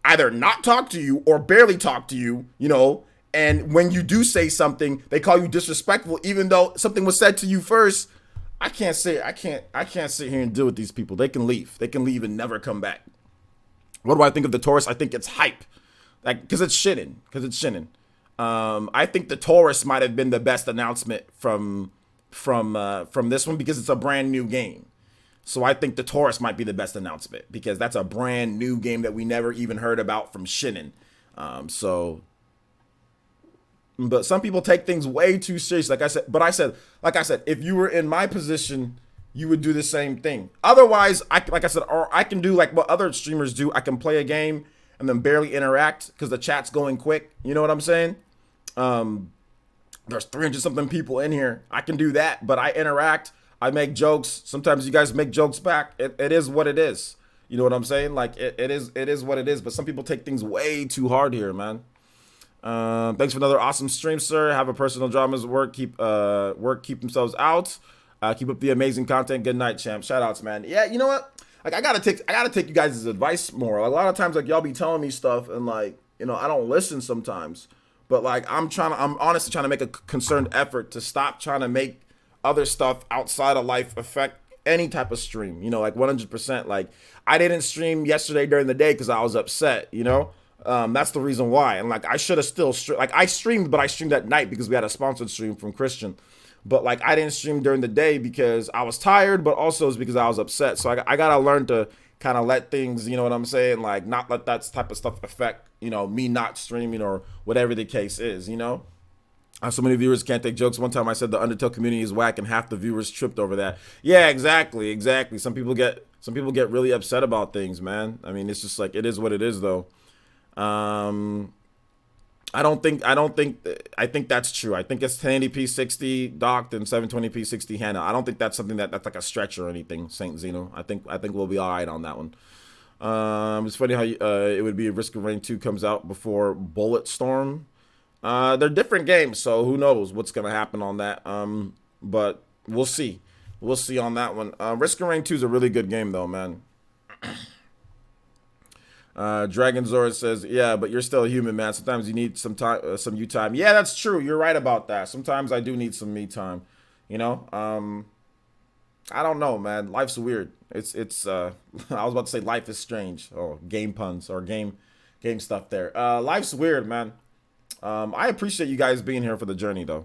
either not talk to you or barely talk to you, you know, and when you do say something, they call you disrespectful, even though something was said to you first. I can't sit here and deal with these people. They can leave. They can leave and never come back. What do I think of the Taurus? I think it's hype. Like, because it's shitting. I think the Taurus might have been the best announcement from this one because it's a brand new game. So I think the Taurus might be the best announcement because that's a brand new game that we never even heard about from Shinin. But some people take things way too serious. Like I said, if you were in my position, you would do the same thing. Otherwise, I can do like what other streamers do. I can play a game and then barely interact because the chat's going quick. You know what I'm saying? There's 300 something people in here. I can do that, but I interact. I make jokes. Sometimes you guys make jokes back. It is what it is. You know what I'm saying? Like it is what it is. But some people take things way too hard here, man. Thanks for another awesome stream, sir. Have a personal dramas keep themselves out. Keep up the amazing content. Good night, champ. Shout outs, man. Yeah, you know what? Like I gotta take you guys' advice more. Like, a lot of times, like y'all be telling me stuff, and like, you know, I don't listen sometimes. But like I'm honestly trying to make a concerted effort to stop trying to make other stuff outside of life affect any type of stream. You know, like 100%. Like I didn't stream yesterday during the day because I was upset. You know, that's the reason why. And like I should have still I streamed, but I streamed at night because we had a sponsored stream from Christian. But like I didn't stream during the day because I was tired, but also it's because I was upset. So I gotta learn to kind of let things, you know what I'm saying, like not let that type of stuff affect, you know, me not streaming or whatever the case is, you know. So many viewers can't take jokes. One time I said the Undertale community is whack, and half the viewers tripped over that. Yeah, exactly. Some people get really upset about things, man. I mean, it's just like it is what it is, though. I think that's true. I think it's 1080p 60 docked and 720p 60 handheld. I don't think that's something that's like a stretch or anything, Saint Zeno. I think we'll be all right on that one. It's funny how it would be if Risk of Rain 2 comes out before Bulletstorm. They're different games, so who knows what's gonna happen on that. But we'll see. We'll see on that one. Risk of Rain 2 is a really good game, though, man. Dragon Zord says, yeah, but you're still a human, man. Sometimes you need some time, some you time. Yeah, that's true. You're right about that. Sometimes I do need some me time. You know, I don't know, man. Life's weird. It's I was about to say life is strange. Oh, game puns or game stuff there. Life's weird, man. I appreciate you guys being here for the journey, though.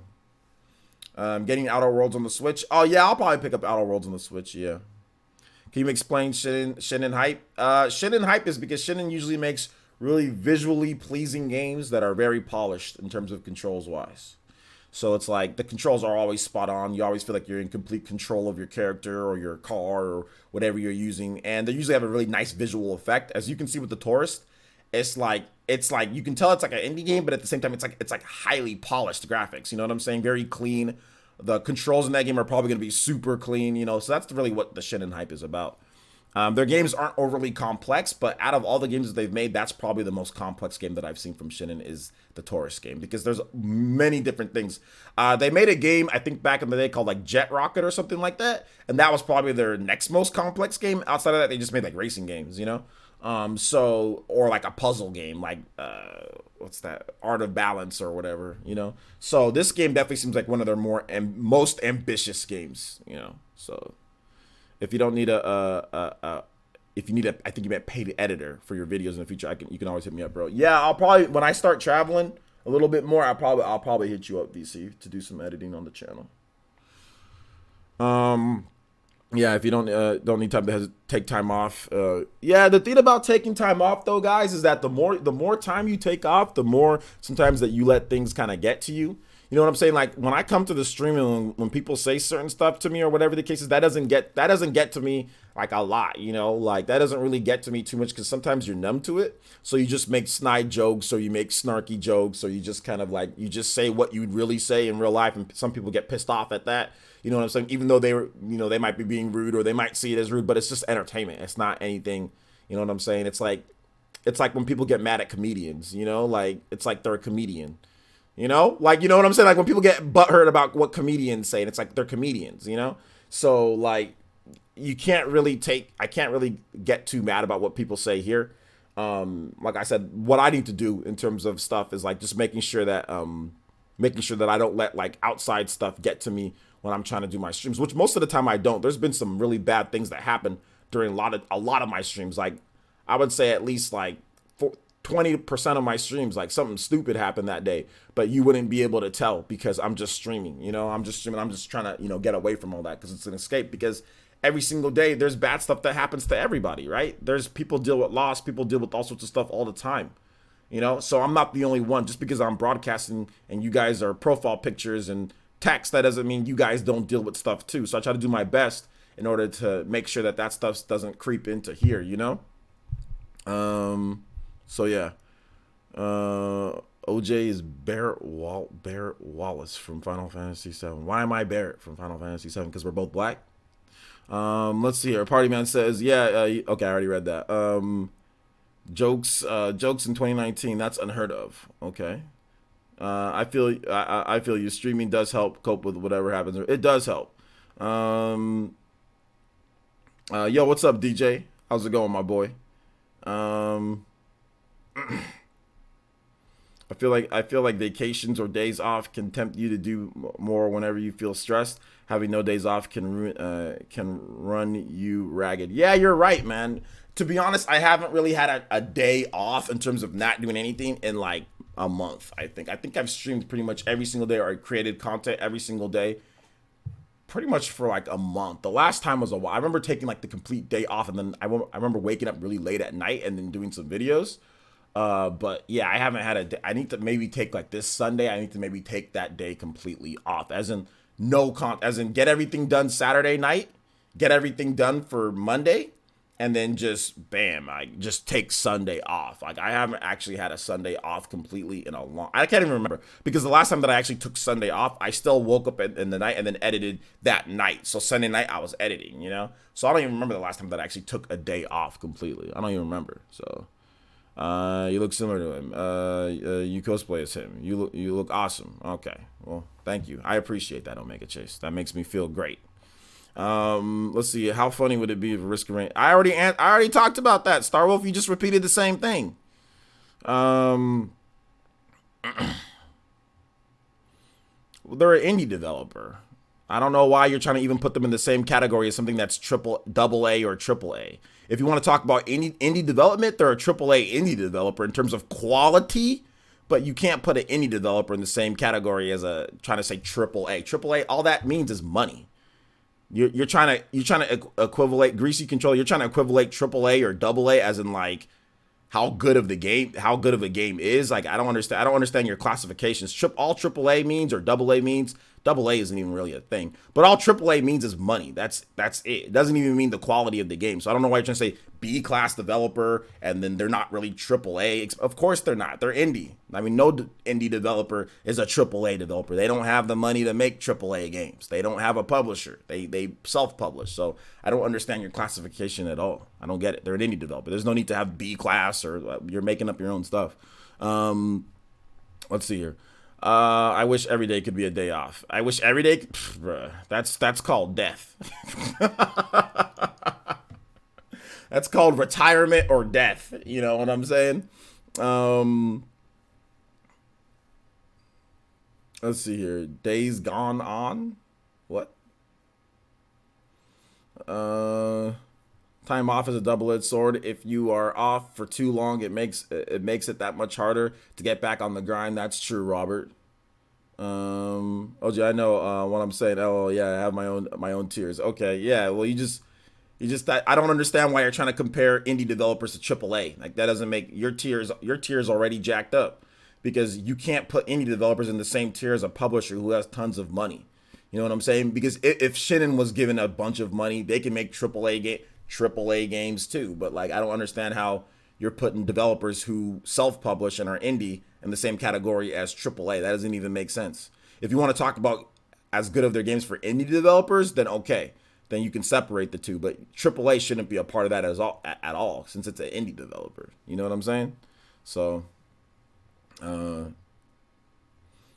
Getting Outer Worlds on the Switch. Oh yeah, I'll probably pick up Outer Worlds on the Switch. Yeah. Can you explain Shinin Hype? Shinin Hype is because Shinin usually makes really visually pleasing games that are very polished in terms of controls wise. So it's like the controls are always spot on. You always feel like you're in complete control of your character or your car or whatever you're using. And they usually have a really nice visual effect. As you can see with the Tourist, it's like you can tell it's like an indie game, but at the same time it's like highly polished graphics. You know what I'm saying? Very clean. The controls in that game are probably going to be super clean, you know, so that's really what the Shinin Hype is about. Their games aren't overly complex, but out of all the games that they've made, that's probably the most complex game that I've seen from Shinin is the Tourist game, because there's many different things. They made a game, I think back in the day, called like Jet Rocket or something like that, and that was probably their next most complex game. Outside of that, they just made like racing games, you know? Or like a puzzle game, like what's that, Art of Balance or whatever, you know. So this game definitely seems like one of their most ambitious games, you know. So if you don't need I think you meant paid editor for your videos in the future, you can always hit me up, bro. Yeah, I'll probably, when I start traveling a little bit more, I'll probably hit you up, VC, to do some editing on the channel. Yeah, if you don't need time to take time off. Yeah, the thing about taking time off, though, guys, is that the more time you take off, the more sometimes that you let things kind of get to you. You know what I'm saying? Like when I come to the stream and when people say certain stuff to me or whatever the case is, that doesn't get to me like a lot. You know, like that doesn't really get to me too much because sometimes you're numb to it. So you just make snide jokes or you make snarky jokes or you just kind of like you just say what you'd really say in real life, and some people get pissed off at that. You know what I'm saying? Even though they might be being rude or they might see it as rude, but it's just entertainment. It's not anything. You know what I'm saying? It's like when people get mad at comedians. You know, like it's like they're a comedian. You know, like, you know what I'm saying? Like when people get butthurt about what comedians say, and it's like they're comedians, you know? So like I can't really get too mad about what people say here. Like I said, what I need to do in terms of stuff is like just making sure that I don't let like outside stuff get to me when I'm trying to do my streams, which most of the time I don't. There's been some really bad things that happen during a lot of my streams. Like I would say at least like 20% of my streams, like something stupid happened that day, but you wouldn't be able to tell because I'm just streaming, you know, I'm just trying to, you know, get away from all that because it's an escape, because every single day there's bad stuff that happens to everybody, right? There's people deal with loss, people deal with all sorts of stuff all the time, you know, so I'm not the only one. Just because I'm broadcasting and you guys are profile pictures and text, that doesn't mean you guys don't deal with stuff too. So I try to do my best in order to make sure that stuff doesn't creep into here, you know? So yeah. OJ is Barrett Wallace from Final Fantasy VII. Why am I Barrett from Final Fantasy VII? Because we're both black. Let's see here. Party Man says, okay, I already read that. Jokes in 2019. That's unheard of. Okay. I feel you. Streaming does help cope with whatever happens. It does help. Yo, what's up, DJ? How's it going, my boy? I feel like vacations or days off can tempt you to do more whenever you feel stressed. Having no days off can run you ragged. Yeah, you're right, man. To be honest, I haven't really had a day off in terms of not doing anything in like a month. I think I've streamed pretty much every single day, or I created content every single day, pretty much for like a month. The last time was a while. I remember taking like the complete day off, and then I remember waking up really late at night and then doing some videos. But yeah, I haven't had a day. I need to maybe take like this Sunday. I need to maybe take that day completely off, as in get everything done Saturday night, get everything done for Monday, and then just bam, I just take Sunday off. Like I haven't actually had a Sunday off completely in a long. I can't even remember, because the last time that I actually took Sunday off, I still woke up in the night and then edited that night. So Sunday night I was editing, you know. So I don't even remember the last time that I actually took a day off completely. I don't even remember. So. You look similar to him. You cosplay as him. You look awesome. Okay. Well, thank you. I appreciate that, Omega Chase. That makes me feel great. Let's see. How funny would it be if Risk of Rain? I already talked about that. Star Wolf, you just repeated the same thing. They're an indie developer. I don't know why you're trying to even put them in the same category as something that's double A or triple A. If you want to talk about indie development, they're a triple A indie developer in terms of quality, but you can't put an indie developer in the same category as trying to say triple A. Triple A, all that means is money. You're trying to equivalent Greasy Control. You're trying to equivalent triple A or double A as in like how good of a game is. Like I don't understand your classifications. All triple A means or double A means. Double A isn't even really a thing, but all AAA means is money. That's it. It doesn't even mean the quality of the game. So I don't know why you're trying to say B class developer and then they're not really AAA. Of course they're not. They're indie. I mean, no indie developer is a AAA developer. They don't have the money to make AAA games. They don't have a publisher. They self-publish. So I don't understand your classification at all. I don't get it. They're an indie developer. There's no need to have B class or you're making up your own stuff. Let's see here. I wish every day could be a day off. I wish every day, bruh, that's called death. That's called retirement or death. You know what I'm saying? Let's see here. Days gone on. What? Time off is a double-edged sword. If you are off for too long, it makes it that much harder to get back on the grind. That's true, Robert. OJ, I know what I'm saying. Oh yeah, I have my own tiers. Okay, yeah. Well, you just I don't understand why you're trying to compare indie developers to AAA. Like that doesn't make your tiers already jacked up, because you can't put indie developers in the same tier as a publisher who has tons of money. You know what I'm saying? Because if Shin'en was given a bunch of money, they can make AAA games too. But like, I don't understand how you're putting developers who self-publish and are indie in the same category as AAA. That doesn't even make sense. If you want to talk about as good of their games for indie developers, then okay, then you can separate the two. But AAA shouldn't be a part of that at all, since it's an indie developer. You know what I'm saying? So,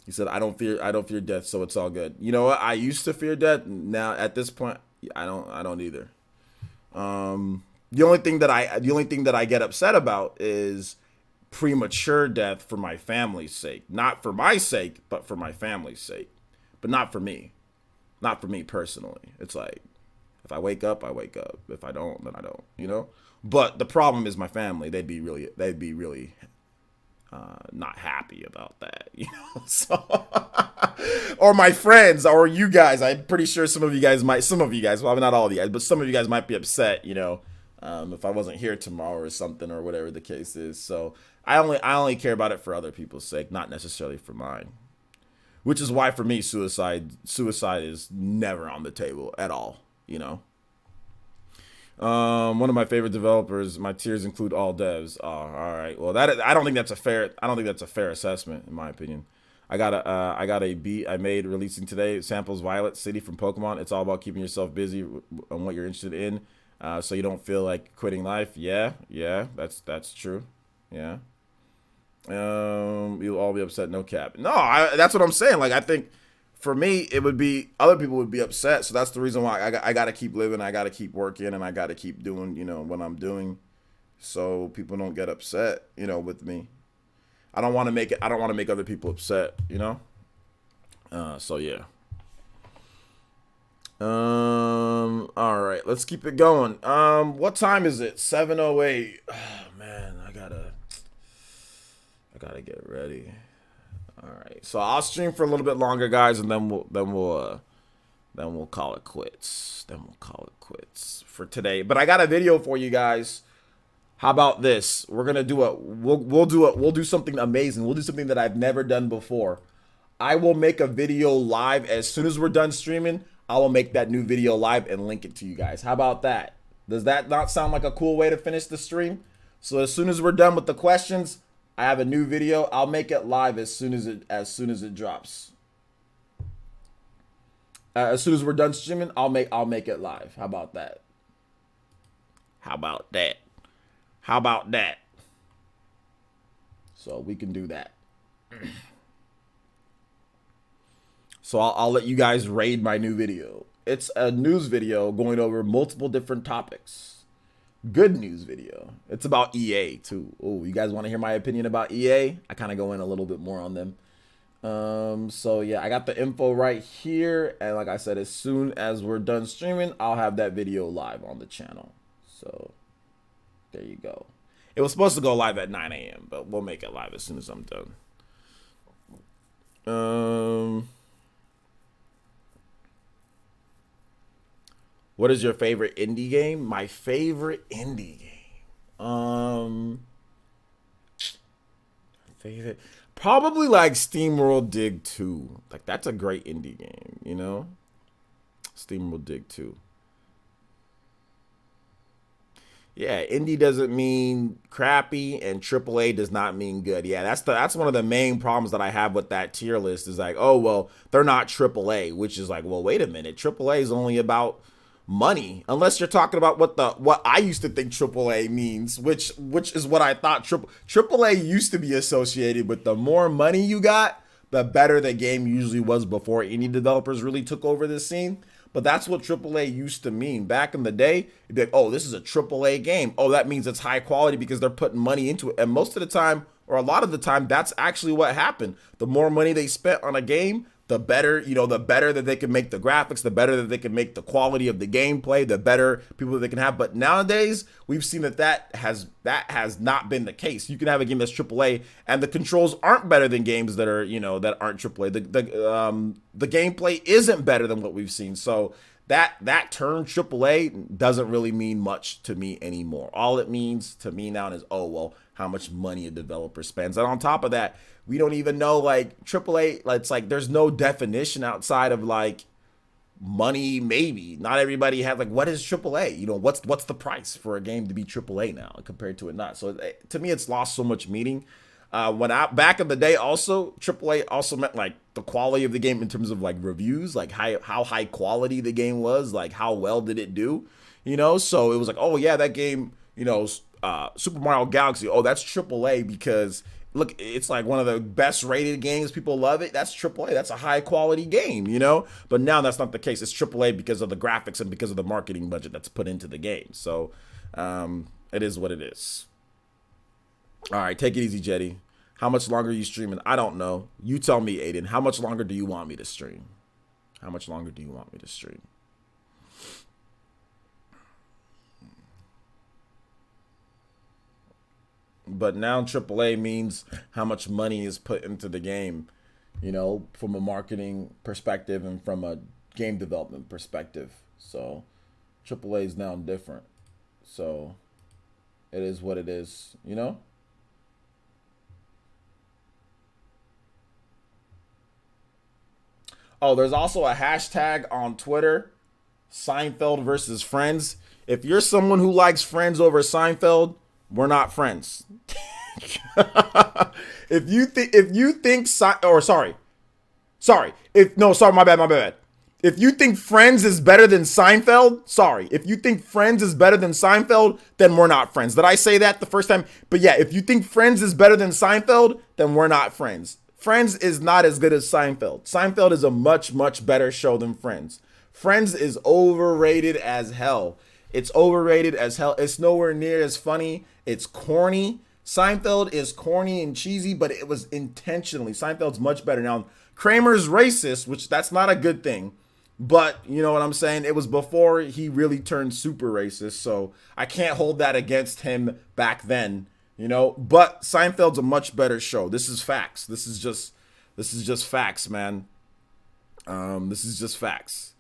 he said, I don't fear death, so it's all good. You know what? I used to fear death. Now at this point, I don't either. The only thing that I get upset about is premature death for my family's sake. Not for my sake, but for my family's sake. But not for me. Not for me personally. It's like, if I wake up, I wake up. If I don't, then I don't, you know? But the problem is my family. They'd be really not happy about that, you know? So, or my friends, or you guys. I'm pretty sure some of you guys, well, not all of you guys, but some of you guys might be upset, you know, if I wasn't here tomorrow or something, or whatever the case is. So I only care about it for other people's sake, not necessarily for mine. Which is why for me, suicide is never on the table at all, you know. One of my favorite developers. My tiers include all devs. Oh, all right. Well, I don't think that's a fair. I don't think that's a fair assessment, in my opinion. I got a beat I made releasing today. Samples Violet City from Pokemon. It's all about keeping yourself busy on what you're interested in, so you don't feel like quitting life. Yeah, that's true. Yeah. You'll all be upset. No cap. No, that's what I'm saying. Like, I think for me, it would be other people would be upset. So that's the reason why I got to keep living. I got to keep working, and I got to keep doing, what I'm doing, so people don't get upset, with me. I don't want to make other people upset, So yeah. All right, let's keep it going. What time is it? 7:08. Oh man, I gotta get ready. All right, so I'll stream for a little bit longer, guys, and then we'll call it quits. Then we'll call it quits for today. But I got a video for you guys. How about this? We're gonna do we'll do something amazing. We'll do something that I've never done before. I will make a video live as soon as we're done streaming. I will make that new video live and link it to you guys. How about that? Does that not sound like a cool way to finish the stream? So as soon as we're done with the questions, I have a new video. I'll make it live as soon as it drops. As soon as we're done streaming, I'll make it live. How about that? How about that? How about that? So we can do that. So I'll let you guys raid my new video. It's a news video going over multiple different topics. Good news video. It's about EA too. Oh, you guys want to hear my opinion about EA? I kind of go in a little bit more on them. So yeah, I got the info right here. And like I said, as soon as we're done streaming, I'll have that video live on the channel. So there you go. It was supposed to go live at 9 a.m., but we'll make it live as soon as I'm done. What is your favorite indie game? My favorite indie game. Favorite. Probably like SteamWorld Dig 2. Like, that's a great indie game, SteamWorld Dig 2. Yeah, indie doesn't mean crappy, and AAA does not mean good. Yeah, that's one of the main problems that I have with that tier list is like, oh, well, they're not AAA, which is like, well, wait a minute. AAA is only about money, unless you're talking about what I used to think AAA means, which is what I thought AAA used to be associated with. The more money you got, the better the game usually was before indie developers really took over the scene. But that's what AAA used to mean. Back in the day, it'd be like, oh, this is a AAA game. Oh, that means it's high quality because they're putting money into it. And most of the time, or a lot of the time, that's actually what happened. The more money they spent on a game, the better, the better that they can make the graphics, the better that they can make the quality of the gameplay, the better people that they can have. But nowadays, we've seen that has not been the case. You can have a game that's AAA, and the controls aren't better than games that are, that aren't AAA. The gameplay isn't better than what we've seen. So that term AAA doesn't really mean much to me anymore. All it means to me now is, oh, well, how much money a developer spends. And on top of that, we don't even know, like, AAA, it's like there's no definition outside of like money. Maybe not everybody has, like, what is AAA? What's the price for a game to be AAA now compared to it not? So to me, it's lost so much meaning. Back in the day, also AAA also meant like the quality of the game in terms of like reviews, like how high quality the game was, like how well did it do, So it was like, oh yeah, that game, Super Mario Galaxy, oh, that's AAA because look, it's like one of the best rated games. People love it. That's AAA. That's a high quality game, But now that's not the case. It's AAA because of the graphics and because of the marketing budget that's put into the game. So it is what it is. All right, take it easy, Jetty. How much longer are you streaming? I don't know. You tell me, Aiden. How much longer do you want me to stream? How much longer do you want me to stream? But now AAA means how much money is put into the game, from a marketing perspective and from a game development perspective. So AAA is now different. So it is what it is, Oh, there's also a hashtag on Twitter Seinfeld versus Friends. If you're someone who likes Friends over Seinfeld, we're not friends. If you think my bad. If you think Friends is better than Seinfeld, if you think Friends is better than Seinfeld, then we're not friends. Did I say that the first time? But yeah, if you think Friends is better than Seinfeld, then we're not friends. Friends is not as good as Seinfeld. Seinfeld is a much, much better show than Friends. Friends is overrated as hell. It's overrated as hell. It's nowhere near as funny. It's corny. Seinfeld is corny and cheesy, but it was intentionally. Seinfeld's much better. Now, Kramer's racist, which that's not a good thing. But you know what I'm saying? It was before he really turned super racist, so I can't hold that against him back then, you know. But Seinfeld's a much better show. This is facts. This is just facts, man. This is just facts.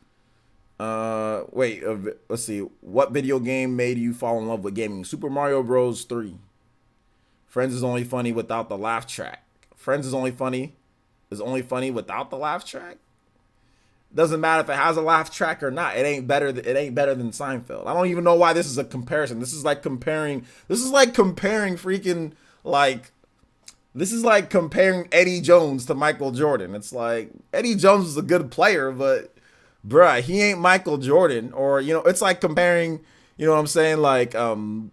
Let's see. What video game made you fall in love with gaming? Super Mario Bros. 3. Friends is only funny without the laugh track. Friends is only funny without the laugh track. Doesn't matter if it has a laugh track or not. It ain't better than Seinfeld. I don't even know why this is a comparison. This is like comparing Eddie Jones to Michael Jordan. It's like Eddie Jones is a good player, but bruh, he ain't Michael Jordan. Or, you know, it's like comparing, you know what I'm saying, like Dwayne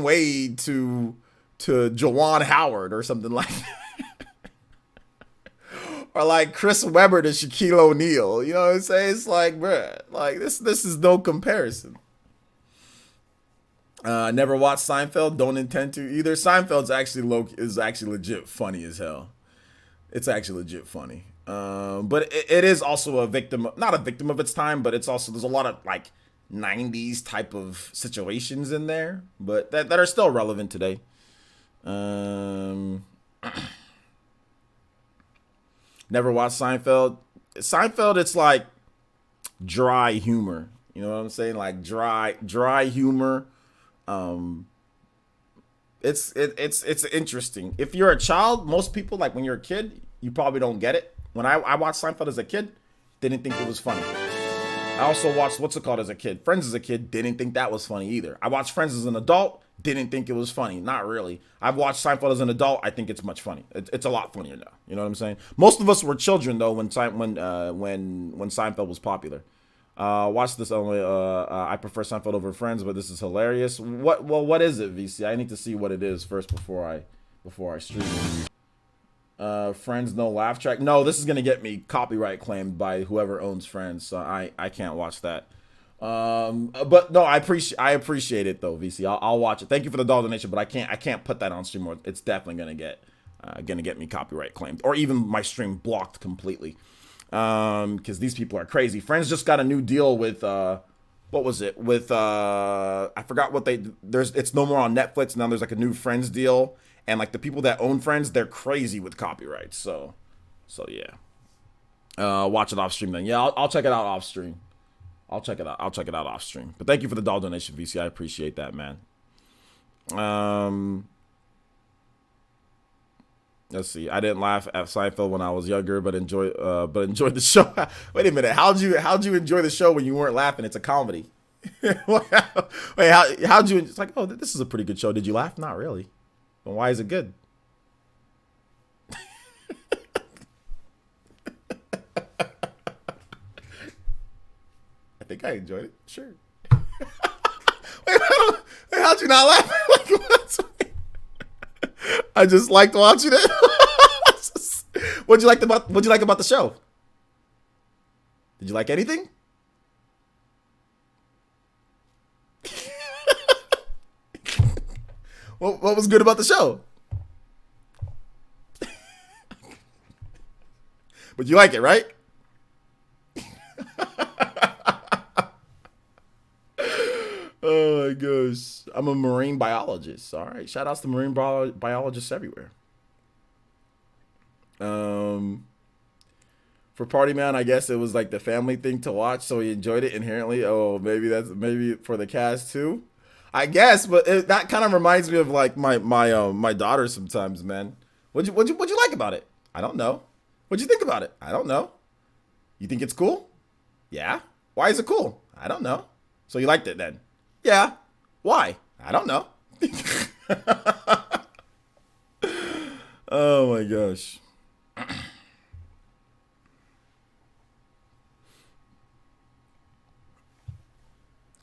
Wade to Juwan Howard or something like that. Or like Chris Webber to Shaquille O'Neal. You know what I'm saying? It's like, bruh, like this is no comparison. Never watched Seinfeld, don't intend to either. Seinfeld's actually legit funny as hell. It's actually legit funny. But it is also not a victim of its time, but it's also, there's a lot of like 90s type of situations in there, but that are still relevant today. Never watched Seinfeld. Seinfeld, it's like dry humor. You know what I'm saying? Like dry humor. It's interesting. If you're a child, most people, like when you're a kid, you probably don't get it. When I watched Seinfeld as a kid, didn't think it was funny. I also watched as a kid. Friends as a kid, didn't think that was funny either. I watched Friends as an adult, didn't think it was funny. Not really. I've watched Seinfeld as an adult. I think it's much funny. It's a lot funnier now. You know what I'm saying? Most of us were children though when Seinfeld was popular. Watch this only. I prefer Seinfeld over Friends, but this is hilarious. What is it, VC? I need to see what it is first before I stream it. Friends, no laugh track. No, this is gonna get me copyright claimed by whoever owns Friends, so I can't watch that. But no, I appreciate it though, VC. I'll watch it. Thank you for the dollar donation, but I can't put that on stream, or it's definitely gonna get me copyright claimed, or even my stream blocked completely. Because these people are crazy. Friends just got a new deal with what was it? With I forgot what it's no more on Netflix now. There's like a new Friends deal. And like the people that own Friends, they're crazy with copyrights. So yeah. Watch it off stream then. Yeah, I'll check it out off stream. I'll check it out off stream. But thank you for the dollar donation, VC. I appreciate that, man. Let's see. I didn't laugh at Seinfeld when I was younger, but enjoyed the show. Wait a minute. How'd you enjoy the show when you weren't laughing? It's a comedy. Wait, how'd you? It's like, oh, this is a pretty good show. Did you laugh? Not really. Then why is it good? I think I enjoyed it. Sure. Wait, how'd you not laugh? I just liked watching it. What'd you like about the show? Did you like anything? What was good about the show? But you like it, right? Oh my gosh. I'm a marine biologist. All right. Shout outs to marine biologists everywhere. For Party Man, I guess it was like the family thing to watch, so he enjoyed it inherently. Oh, maybe for the cast too. I guess, but that kind of reminds me of like my daughter sometimes, man. What'd you like about it? I don't know. What'd you think about it? I don't know. You think it's cool? Yeah. Why is it cool? I don't know. So you liked it then? Yeah. Why? I don't know. Oh my gosh.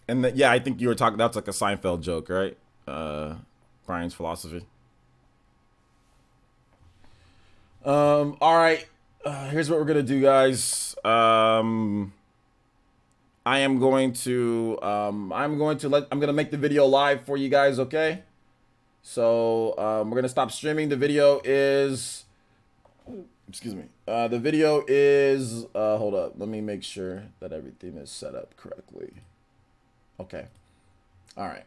And yeah, I think you were talking, that's like a Seinfeld joke, right? Brian's philosophy. All right. Here's what we're gonna do, guys. I'm going to make the video live for you guys, okay? So we're gonna stop streaming. The video is, excuse me. The video is, hold up. Let me make sure that everything is set up correctly. Okay. All right.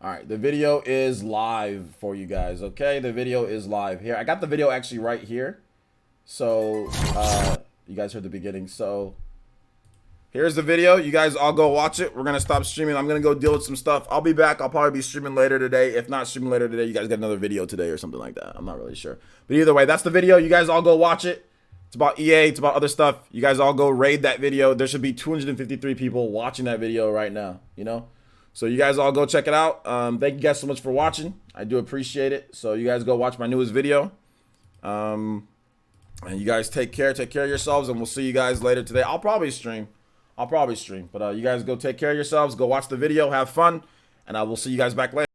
All right. The video is live for you guys, okay? The video is live here. I got the video actually right here. So you guys heard the beginning. So here's the video. You guys all go watch it. We're going to stop streaming. I'm going to go deal with some stuff. I'll be back. I'll probably be streaming later today. If not streaming later today, you guys get another video today or something like that. I'm not really sure. But either way, that's the video. You guys all go watch it. It's about EA. It's about other stuff. You guys all go raid that video. There should be 253 people watching that video right now, you know? So you guys all go check it out. Thank you guys so much for watching. I do appreciate it. So you guys go watch my newest video. And you guys take care. Take care of yourselves. And we'll see you guys later today. I'll probably stream. But you guys go take care of yourselves. Go watch the video. Have fun. And I will see you guys back later.